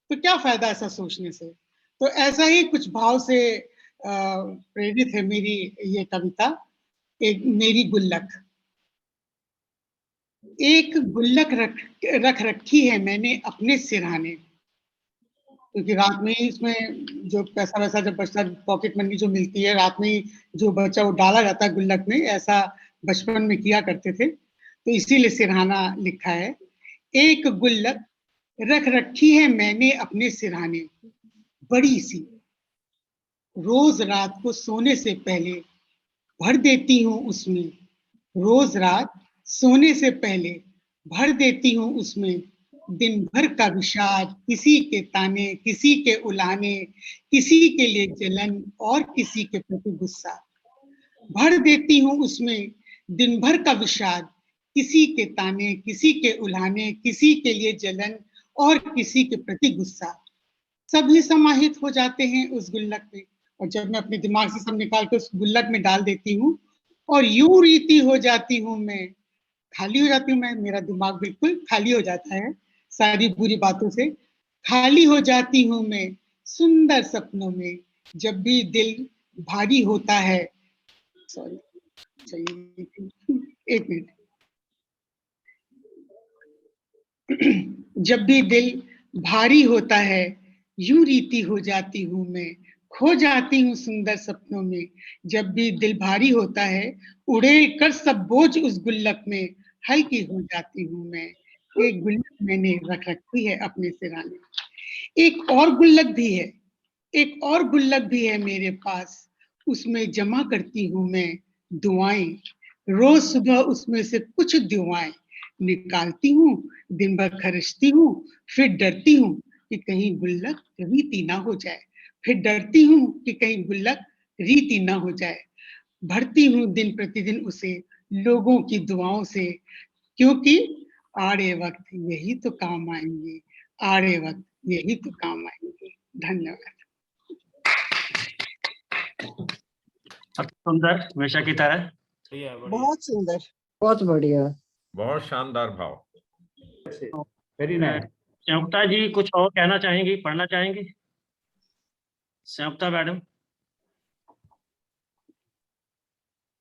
तो क्या फायदा ऐसा सोचने से। तो ऐसा ही कुछ भाव से प्रेरित है मेरी ये कविता, एक मेरी गुल्लक। एक गुल्लक रख रखी है मैंने अपने सिरहाने, क्योंकि रात में ही इसमें जो पैसा वैसा जब बचता, पॉकेट मनी जो मिलती है रात में ही जो बच्चा वो डाला जाता है गुल्लक में, ऐसा बचपन में किया करते थे, तो इसीलिए सिरहाना लिखा है। एक गुल्लक रख रखी है मैंने अपने सिरहाने, बड़ी सी, रोज रात को सोने से पहले भर देती हूँ उसमें, रोज रात सोने से पहले भर देती हूँ उसमें, दिन भर का विषाद, किसी के ताने, किसी के उलाने, किसी के लिए जलन और किसी के प्रति गुस्सा। भर देती हूँ उसमें दिन भर का विषाद, किसी के ताने, किसी के उलाने, किसी के लिए जलन और किसी के प्रति गुस्सा। सभी समाहित हो जाते हैं उस गुल्लक में, और जब मैं अपने दिमाग से सब निकाल कर उस गुल्लक में डाल देती हूँ और यूं रीति हो जाती हूँ मैं, खाली हो जाती हूँ मैं, मेरा दिमाग बिल्कुल खाली हो जाता है सारी बुरी बातों से। खाली हो जाती हूँ मैं सुंदर सपनों में, जब भी दिल भारी होता है, सॉरी एक मिनट, जब भी दिल भारी होता है यूं रीति हो जाती हूँ मैं, खो जाती हूँ सुंदर सपनों में। जब भी दिल भारी होता है उड़े कर सब बोझ उस गुल्लक में, हल्की हो जाती हूँ मैं। एक गुल्लक मैंने रख रखी है अपने सिरहाने। एक और गुल्लक भी है, एक और गुल्लक भी है मेरे पास, उसमें जमा करती हूँ मैं दुआएं। रोज सुबह उसमें से कुछ दुआएं निकालती हूँ, दिन भर खर्चती हूँ, फिर डरती हूँ कि कहीं गुल्लक रीति ना हो जाए, फिर डरती हूँ कि कहीं गुल्लक रीति ना हो जाए। भरती हूँ दिन प्रतिदिन उसे लोगों की दुआओं से, क्योंकि आड़े वक्त यही तो काम आएंगे, आड़े वक्त यही तो काम आएंगे। धन्यवाद। सुंदर, हमेशा की तरह। बहुत सुंदर, बहुत बढ़िया, बहुत शानदार भाव। Very nice. संयुक्ता जी कुछ और कहना चाहेंगी, पढ़ना चाहेंगी? संयुक्ता मैडम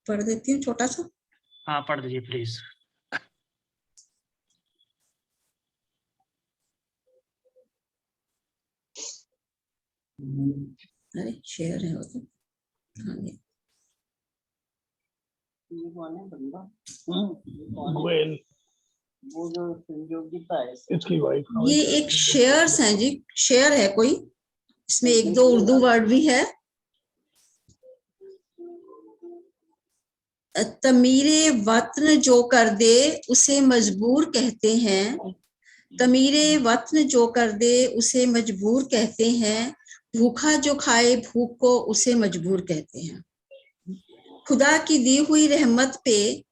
पढ़ देती हूँ छोटा सा। हाँ पढ़ दीजिए प्लीज। अरे शेयर है वो तो। हाँ ये गोयल, वो जो संयोगिता है इसकी वाइफ, ये एक शेयर्स हैं जी, शेयर है कोई, इसमें एक दो उर्दू वर्ड भी है। तमीरे वतन जो कर दे उसे मजबूर कहते हैं, तमीरे वतन जो कर दे उसे मजबूर कहते हैं, भूखा जो खाए भूख को उसे मजबूर कहते हैं। खुदा की दी हुई रहमत पे,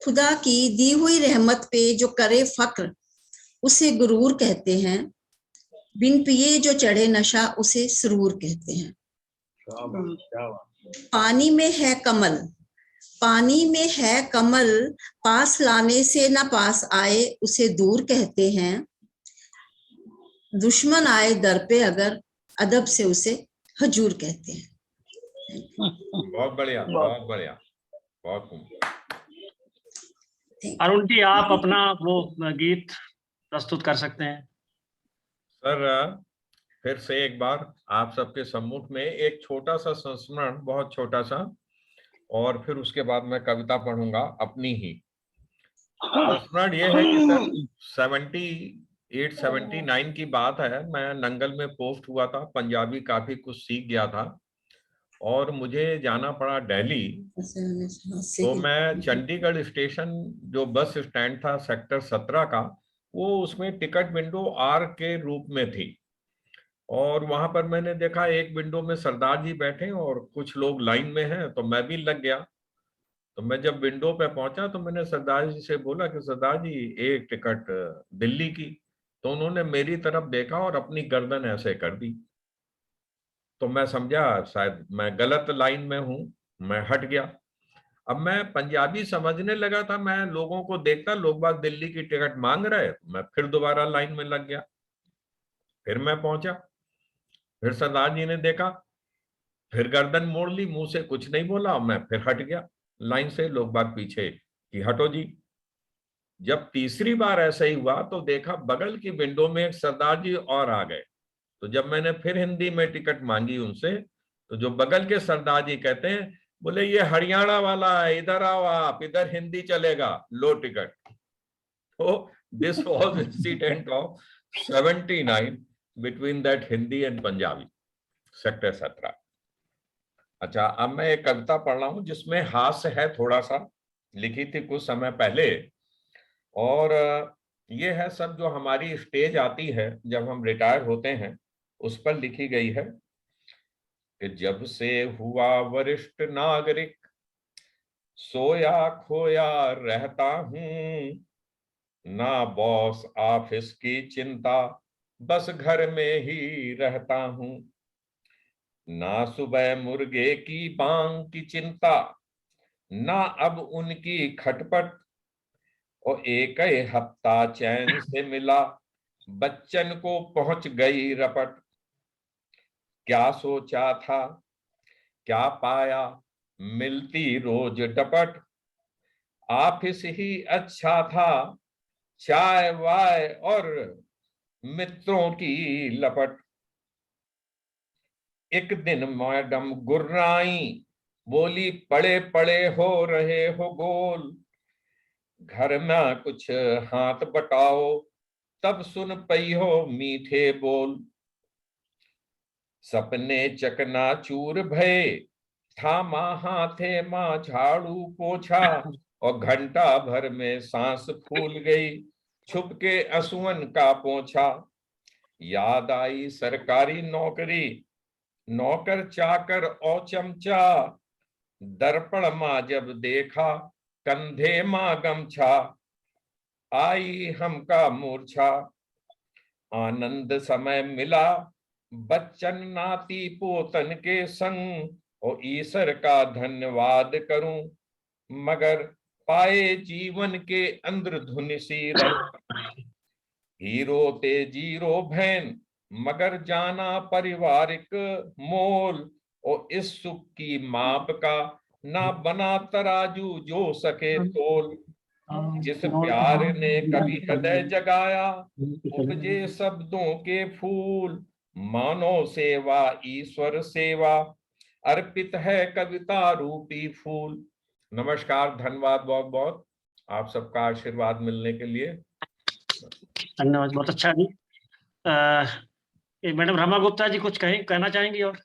खुदा की दी हुई रहमत पे जो करे फक्र उसे गुरूर कहते हैं, बिन पिए जो चढ़े नशा उसे सुरूर कहते हैं। पानी में है कमल, पानी में है कमल, पास लाने से न पास आए उसे दूर कहते हैं, दुश्मन आए दर पे अगर अदब से उसे हजूर कहते हैं। बहुत बढ़िया, बहुत बढ़िया, बहुत खूब। अरुण जी आप अपना वो गीत प्रस्तुत कर सकते हैं। सर फिर से एक बार आप सबके सम्मुख में एक छोटा सा संस्मरण, बहुत छोटा सा, और फिर उसके बाद मैं कविता पढ़ूंगा अपनी ही। संस्मरण ये है कि सर 78-79 की बात है, मैं नंगल में पोस्ट हुआ था, पंजाबी काफी कुछ सीख गया था और मुझे जाना पड़ा दिल्ली। तो मैं चंडीगढ़ स्टेशन जो बस स्टैंड था सेक्टर 17 का, वो उसमें टिकट विंडो आर के रूप में थी, और वहां पर मैंने देखा एक विंडो में सरदार जी बैठे और कुछ लोग लाइन में हैं, तो मैं भी लग गया। तो मैं जब विंडो पे पहुंचा तो मैंने सरदार जी से बोला कि सरदार जी एक टिकट दिल्ली की। तो उन्होंने मेरी तरफ देखा और अपनी गर्दन ऐसे कर दी। तो मैं समझा शायद मैं गलत लाइन में हूं, मैं हट गया। अब मैं पंजाबी समझने लगा था, मैं लोगों को देखता लोग बाग दिल्ली की टिकट मांग रहे, मैं फिर दोबारा लाइन में लग गया। फिर मैं पहुंचा, फिर सरदार जी ने देखा, फिर गर्दन मोड़ ली, मुंह से कुछ नहीं बोला, मैं फिर हट गया लाइन से। लोग बाग पीछे कि हटो जी। जब तीसरी बार ऐसा ही हुआ तो देखा बगल की विंडो में एक सरदार जी और आ गए। तो जब मैंने फिर हिंदी में टिकट मांगी उनसे, तो जो बगल के सरदार जी कहते हैं, बोले ये हरियाणा वाला है, इधर आओ आप, इधर हिंदी चलेगा, लो टिकट। तो this was incident of 79 between that Hindi and Punjabi, sector 17। अच्छा, अब मैं एक कविता पढ़ रहा हूं जिसमें हास्य है थोड़ा सा, लिखी थी कुछ समय पहले, और ये है सब जो हमारी स्टेज आती है जब हम रिटायर होते हैं, उस पर लिखी गई है कि जब से हुआ वरिष्ठ नागरिक, सोया खोया रहता हूं, ना बॉस ऑफिस की चिंता, बस घर में ही रहता हूं, ना सुबह मुर्गे की बांग की चिंता, ना अब उनकी खटपट, और एक ही हफ्ता चैन से मिला, बच्चन को पहुंच गई रपट। क्या सोचा था, क्या पाया, मिलती रोज डपट, ऑफिस ही अच्छा था, चाय वाय और मित्रों की लपट। एक दिन मैडम गुर्राई, बोली पड़े पड़े हो रहे हो गोल, घर में कुछ हाथ बटाओ, तब सुन पई हो मीठे बोल। सपने चकनाचूर भये, थामा हाथे माँ झाड़ू पोछा, और घंटा भर में सांस फूल गई, छुपके असुअन का पोछा। याद आई सरकारी नौकरी, नौकर चाकर और चमचा, दर्पण माँ जब देखा, कंधे माँ गमछा, आई हमका मूर्छा। आनंद समय मिला, बच्चन नाती पोतन के संग, और ईश्वर का धन्यवाद करूं, मगर पाए जीवन के अंदर धुन सी रंग। हीरो ते जीरो भैन, मगर जाना पारिवारिक मोल, और इस सुख की माप का ना बना तराजू जो सके तोल। जिस प्यार ने कभी हृदय जगाया, उपजे शब्दों के फूल, मानव सेवा ईश्वर सेवा, अर्पित है कविता रूपी फूल। नमस्कार, धन्यवाद बहुत बहुत आप सबका आशीर्वाद मिलने के लिए। धन्यवाद, बहुत अच्छा जी। मैडम रमा गुप्ता जी कुछ कहना चाहेंगी? और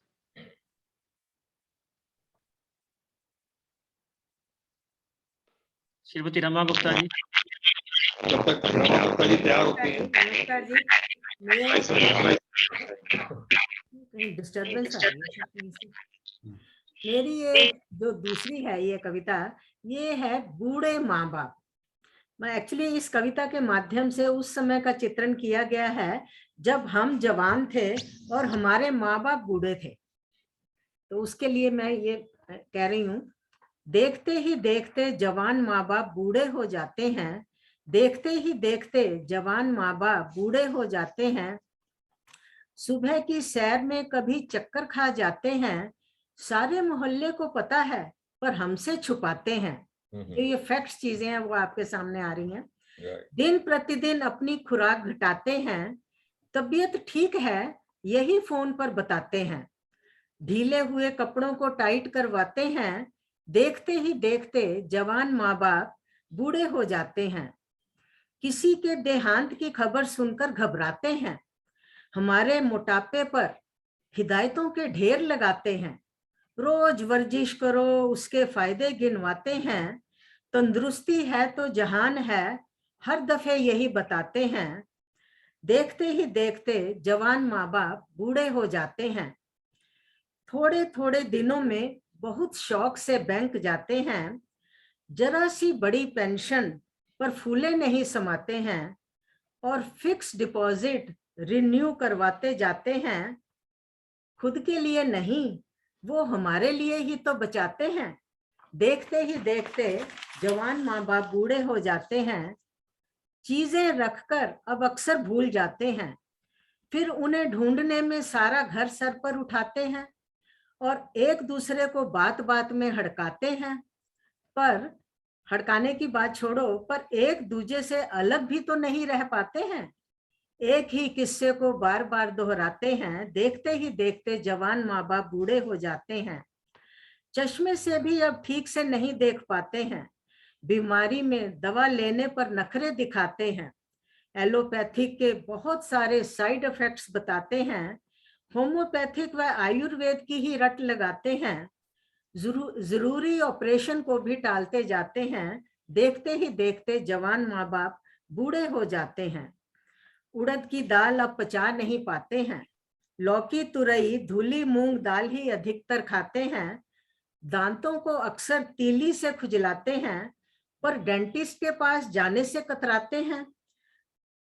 श्रीमती रमा गुप्ता जी। जब तक रमा गुप्ता जी तैयार होती हैं। नमस्कार जी, डिस्टर्बेंस आ रही है। मेरी ये जो दूसरी है ये कविता, ये है बूढ़े माँ बाप। मैं एक्चुअली इस कविता के माध्यम से उस समय का चित्रण किया गया है जब हम जवान थे और हमारे माँ बाप बूढ़े थे। तो उसके लिए मैं ये कह रही हूँ, देखते ही देखते जवान माँ बाप बूढ़े हो जाते हैं, देखते ही देखते जवान माँ बाप बूढ़े हो जाते हैं। सुबह की सैर में कभी चक्कर खा जाते हैं, सारे मोहल्ले को पता है पर हमसे छुपाते हैं। तो ये फैक्ट्स चीजें हैं वो आपके सामने आ रही हैं। दिन प्रतिदिन अपनी खुराक घटाते हैं, तबीयत ठीक है यही फोन पर बताते हैं। ढीले हुए कपड़ों को टाइट करवाते हैं, देखते ही देखते जवान माँ बाप बूढ़े हो जाते हैं। किसी के देहांत की खबर सुनकर घबराते हैं, हमारे मोटापे पर हिदायतों के ढेर लगाते हैं। रोज वर्जिश करो उसके फायदे गिनवाते हैं, तंदुरुस्ती है तो जहान है हर दफे यही बताते हैं। देखते ही देखते जवान माँ बाप बूढ़े हो जाते हैं। थोड़े थोड़े दिनों में बहुत शौक से बैंक जाते हैं, जरा सी बड़ी पेंशन पर फूले नहीं समाते हैं, और फिक्स डिपॉजिट रिन्यू करवाते जाते हैं। खुद के लिए नहीं, वो हमारे लिए ही तो बचाते हैं। देखते ही देखते जवान माँ बाप बूढ़े हो जाते हैं। चीजें रखकर अब अक्सर भूल जाते हैं, फिर उन्हें ढूंढने में सारा घर सर पर उठाते हैं, और एक दूसरे को बात बात में हड़काते हैं। पर हड़काने की बात छोड़ो, पर एक दूसरे से अलग भी तो नहीं रह पाते हैं। एक ही किस्से को बार बार दोहराते हैं, देखते ही देखते जवान माँ बाप बूढ़े हो जाते हैं। चश्मे से भी अब ठीक से नहीं देख पाते हैं, बीमारी में दवा लेने पर नखरे दिखाते हैं, एलोपैथिक के बहुत सारे साइड इफेक्ट्स बताते हैं, होम्योपैथिक व आयुर्वेद की ही रट लगाते हैं, जरूरी ऑपरेशन को भी टालते जाते हैं, देखते ही देखते जवान माँ बाप बूढ़े हो जाते हैं। उड़द की दाल अब पचा नहीं पाते हैं, लौकी तुरई धुली मूंग दाल ही अधिकतर खाते हैं, दांतों को अक्सर तीली से खुजलाते हैं, पर डेंटिस्ट के पास जाने से कतराते हैं।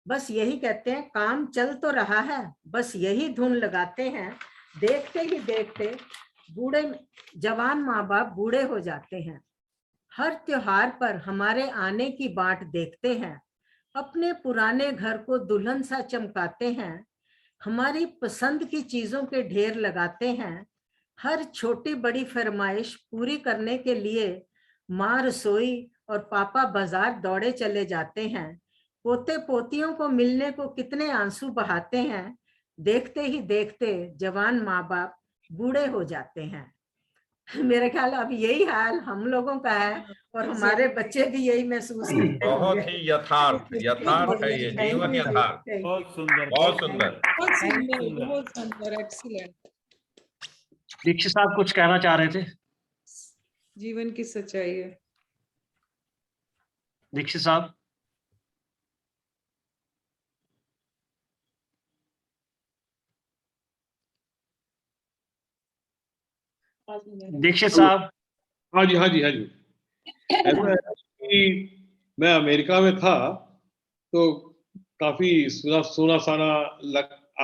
बस यही कहते हैं, काम चल तो रहा है, बस यही धुन लगाते हैं, देखते ही देखते जवान माँ बाप बूढ़े हो जाते हैं। हर त्योहार पर हमारे आने की बाट देखते हैं, अपने पुराने घर को दुल्हन सा चमकाते हैं, हमारी पसंद की चीजों के ढेर लगाते हैं, हर छोटी बड़ी फरमाइश पूरी करने के लिए माँ रसोई और पापा बाजार दौड़े चले जाते हैं, पोते पोतियों को मिलने को कितने आंसू बहाते हैं, देखते ही देखते जवान माँ बाप बूढ़े हो जाते हैं। मेरे ख्याल अब यही हाल हम लोगों का है और हमारे बच्चे भी यही महसूस करते हैं। बहुत ही यथार्थ है ये, जीवन यथार्थ। बहुत सुंदर, बहुत सुंदर। बहुत सुंदर, बहुत सुंदर, एक्सीलेंट। दीक्षित साहब कुछ कहना चाह रहे थे? जीवन की सच्चाई है। दीक्षित साहब। दीक्षित साहब। हाँ जी, हाँ जी, हाँ जी। ऐसा है कि मैं अमेरिका में था तो काफी सोना साना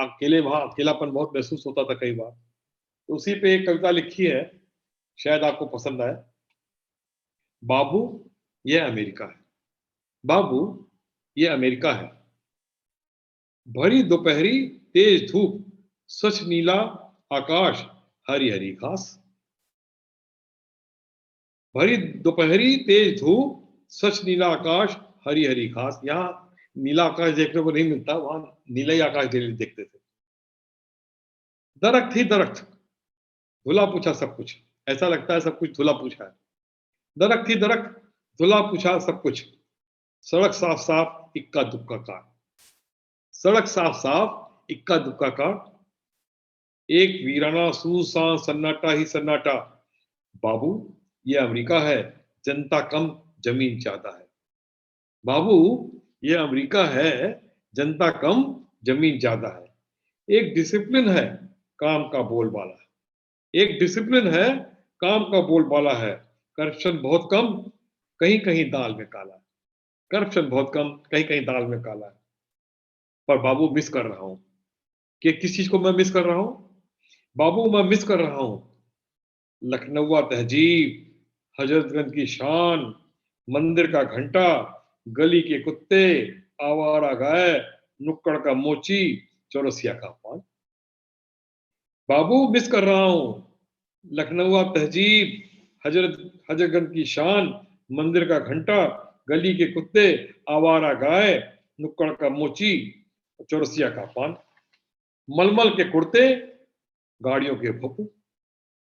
अकेलापन बहुत महसूस होता था कई बार। तो उसी पे एक कविता लिखी है, शायद आपको पसंद आए। बाबू ये अमेरिका है, बाबू ये अमेरिका है, भरी दोपहरी तेज धूप, स्वच्छ नीला आकाश, हरी हरी घास। भरी दोपहरी तेज धूप, स्वच्छ नीला आकाश, हरी हरी घास। यहाँ नीला आकाश देखने को नहीं मिलता, वहां नीला ही आकाश देखते थे। दरख्त ही दरख्त, धुला पूछा सब कुछ, ऐसा लगता है सब कुछ धुला पूछा है। दरख्त ही दरख्त, धुला पूछा सब कुछ, सड़क साफ साफ इक्का दुक्का काट, सड़क साफ साफ इक्का दुक्का काट, एक वीराना सूनसान सन्नाटा ही सन्नाटा। बाबू ये अमेरिका है, जनता कम जमीन ज्यादा है। बाबू ये अमेरिका है, जनता कम जमीन ज्यादा है। एक डिसिप्लिन है, काम का बोलबाला है, एक डिसिप्लिन है, काम का बोलबाला है। करप्शन बहुत कम, कहीं कहीं दाल में काला है, करप्शन बहुत कम, कहीं कहीं दाल में काला है। पर बाबू मिस कर रहा हूं। कि किस चीज को मैं मिस कर रहा हूं? बाबू मैं मिस कर रहा हूं लखनऊआ तहजीब, हजरतगंज की शान, मंदिर का घंटा, गली के कुत्ते, आवारा गाय, नुक्कड़ का मोची, चौरसिया का पान। बाबू मिस कर रहा हूं लखनऊआ तहजीब, हजरतगंज की शान, मंदिर का घंटा, गली के कुत्ते, आवारा गाय, नुक्कड़ का मोची, चौरसिया का पान। मलमल के कुर्ते, गाड़ियों के भोपू,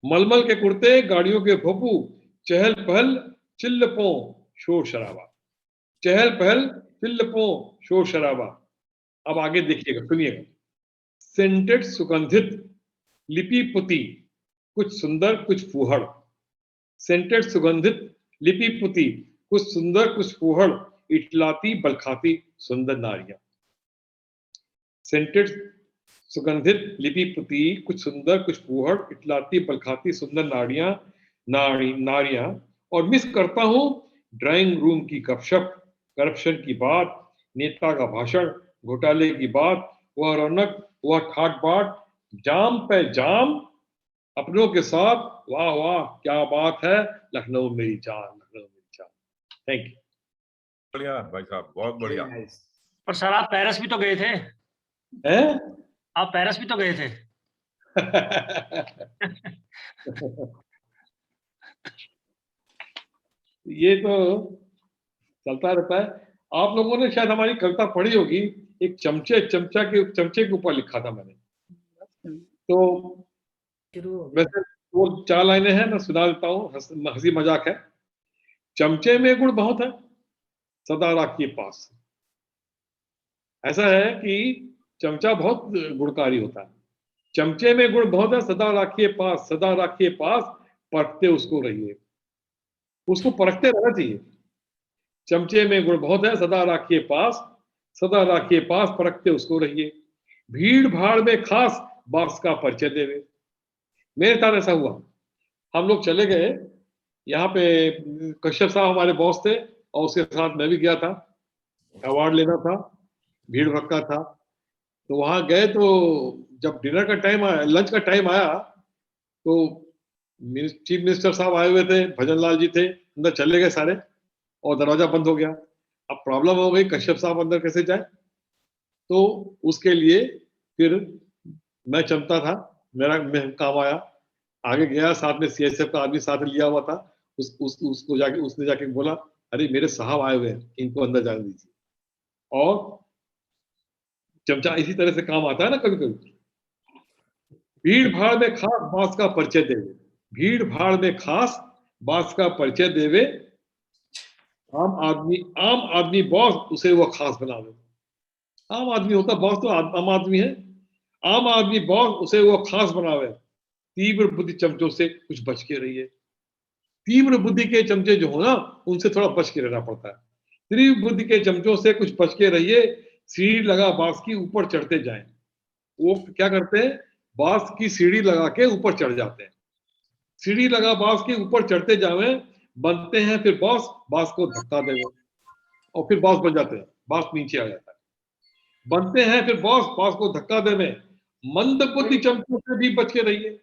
मलमल के कुर्ते, गाड़ियों के भोपू, चहल पहल चिल्लपों शोर शराबा, चहल पहल चिल्लपों शोर शराबा। अब आगे देखिएगा, सुनिएगा। सेंटेड सुगंधित लिपि पुती, कुछ सुंदर कुछ फूहड़, सेंटेड सुगंधित लिपि पुती, कुछ सुंदर कुछ फूहड़, इटलाती बलखाती सुंदर नारियां। सेंटेड सुगंधित लिपि पुती, कुछ सुंदर कुछ फूहड़, इटलाती बलखाती सुंदर नारियां। और मिस करता हूं ड्राइंग रूम की गपशप, करप्शन की बात, नेता का भाषण, घोटाले की बात, वह रौनक, वह ठाट बाट, जाम पे जाम, अपनों के साथ, वाह वाह क्या बात है, लखनऊ मेरी जान, लखनऊ मेरी जान। Thank you. बढ़िया भाई साहब, बहुत बढ़िया। और सर आप पेरिस भी तो गए थे? आप पेरिस भी तो गए थे? ये तो चलता रहता है। आप लोगों ने शायद हमारी कविता पढ़ी होगी, एक चमचे के ऊपर लिखा था मैंने। तो वैसे वो 4 लाइनें हैं, मैं सुना देता हूँ, हंसी मजाक है। चमचे में गुड़ बहुत है, सदा राखिए पास। ऐसा है कि चमचा बहुत गुणकारी होता है। चमचे में गुड़ बहुत है, सदा राखिए पास, सदा राखिए पास, परखते उसको रहिए। उसको परखते रहना चाहिए। चमचे में गुड़ बहुत है, सदा राखिए पास, सदा राखिए पास, परखते उसको रहिए। भीड़ भाड़ में खास बास का परिचय देवे। मेरे साथ ऐसा हुआ, हम लोग चले गए, यहाँ पे कश्यप साहब हमारे बॉस थे और उसके साथ मैं भी गया था, अवार्ड लेना था, भीड़ भड़का था। तो वहां गए, तो जब डिनर का टाइम आया, लंच का टाइम आया, तो चीफ मिनिस्टर साहब आए हुए थे, भजन लाल जी थे, अंदर चले गए सारे और दरवाजा बंद हो गया। अब प्रॉब्लम हो गई, कश्यप साहब अंदर कैसे जाए? तो उसके लिए फिर मैं चमता था, मेरा काम आया, आगे गया, साथ में सीएसएफ का आदमी साथ लिया हुआ था। उसको जाके उसने जाके बोला, अरे मेरे साहब आए हुए हैं, इनको अंदर जाने दीजिए। और चमचा इसी तरह से काम आता है ना कभी कभी। भीड़ भाड़ में खास बास का परिचय देवे, भीड़ भाड़ में खास बास का परिचय देवे। आम आदमी बॉस, उसे वो खास बनावे। आम आदमी होता, बॉस तो आम आदमी है। आम आदमी बॉस, उसे वो खास बनावे। तीव्र बुद्धि चमचों से कुछ बच के रहिए। तीव्र बुद्धि के चमचे जो हो ना, उनसे थोड़ा बच के रहना पड़ता है। तीव्र बुद्धि के चमचों से कुछ बच के रहिए। सीढ़ी लगा बांस की ऊपर चढ़ते जाएं। वो क्या करते हैं, बांस की सीढ़ी लगा के ऊपर चढ़ जाते हैं। सीढ़ी लगा बांस के ऊपर चढ़ते जावे, बनते हैं फिर बांस, बांस को धक्का देवे और फिर बांस बन जाते हैं, बांस नीचे आ जाता है। बनते हैं फिर बांस, बांस को धक्का देवे। मंद बुद्धि चमचों से भी बच के रहिए।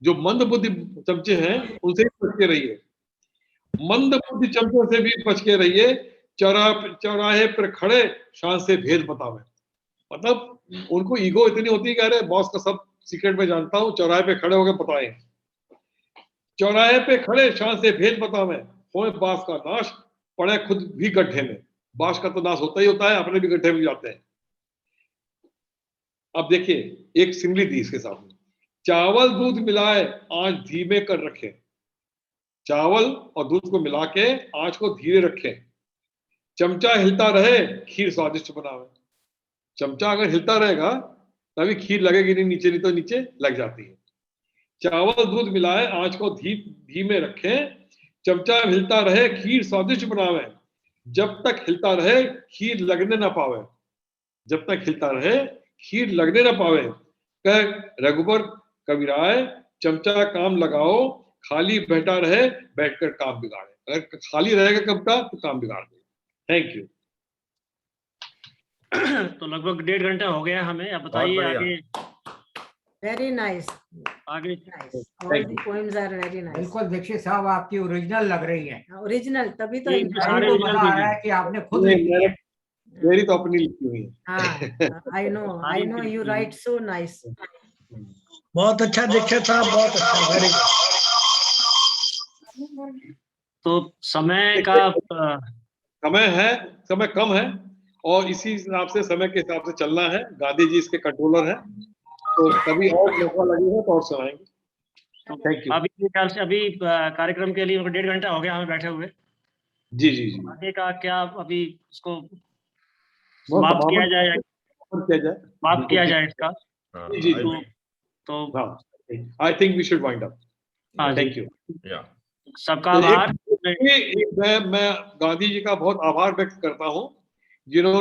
जो मंद बुद्धि चमचे हैं, उनसे भी बच के रहिए। मंद बुद्धि चमचों से भी बच के रहिए। चौराहे पर खड़े शान से भेद बतावे। मतलब उनको ईगो इतनी होती है कि अरे बॉस का सब सीक्रेट में जानता हूँ, चौराहे पे खड़े होकर बताएं। चौराहे पे खड़े शान से भेद बतावे, होए बांस का नाश, पड़े खुद भी गड्ढे में। बांस का तो नाश होता ही होता है, अपने भी गड्ढे में जाते हैं। अब देखिए, एक सिमली दी इसके साथ में, चावल दूध मिलाए आंच धीमे कर रखे। चावल और दूध को मिला के आंच को धीरे रखें। चमचा हिलता रहे, खीर स्वादिष्ट बनावे। चमचा अगर हिलता रहेगा तभी खीर लगेगी नहीं नीचे, नहीं तो नीचे लग जाती है। चावल दूध मिलाए आंच को धीमे रखें। चमचा हिलता रहे, खीर स्वादिष्ट बनावे। जब तक हिलता रहे, खीर लगने ना पावे। जब तक हिलता रहे, खीर लगने ना पावे। कह रघुबर कबीराय, चमचा काम लगाओ, खाली बैठा रहे, बैठकर काम बिगाड़े। अगर खाली रहेगा कब का, तो काम बिगाड़ देगा। Thank you. तो लगभग 1.5 घंटा हो गया हमें। अब बताइए आगे। वेरी नाइस, आगे all the poems are very nice. बिल्कुल दीक्षित साहब, आपकी ओरिजिनल लग रही है। ओरिजिनल, तभी तो सारे तो मजा आ रहा है कि आपने खुद लिखी है। मेरी तो अपनी लिखी हुई है। हाँ, I know you right so nice. बहुत अच्छा दीक्षित साहब, बहुत अच्छा, वेरी गुड। तो समय का समय कम है और इसी हिसाब से, समय के हिसाब से चलना है। गांधी जी इसके कंट्रोलर हैं, तो कभी और मौका लगेगा तो और सुनाएंगे। Thank you. अभी ख्याल से अभी कार्यक्रम के लिए 1.5 घंटा हो गया हमें बैठे हुए। जी जी जी। आगे का क्या अभी इसको समाप्त किया जाए, समाप्त किया जाए इसका? जी तो I think we should wind up. Thank you. सबका आभार। मैं गांधी जी का बहुत आभार व्यक्त करता हूँ, जिन्होंने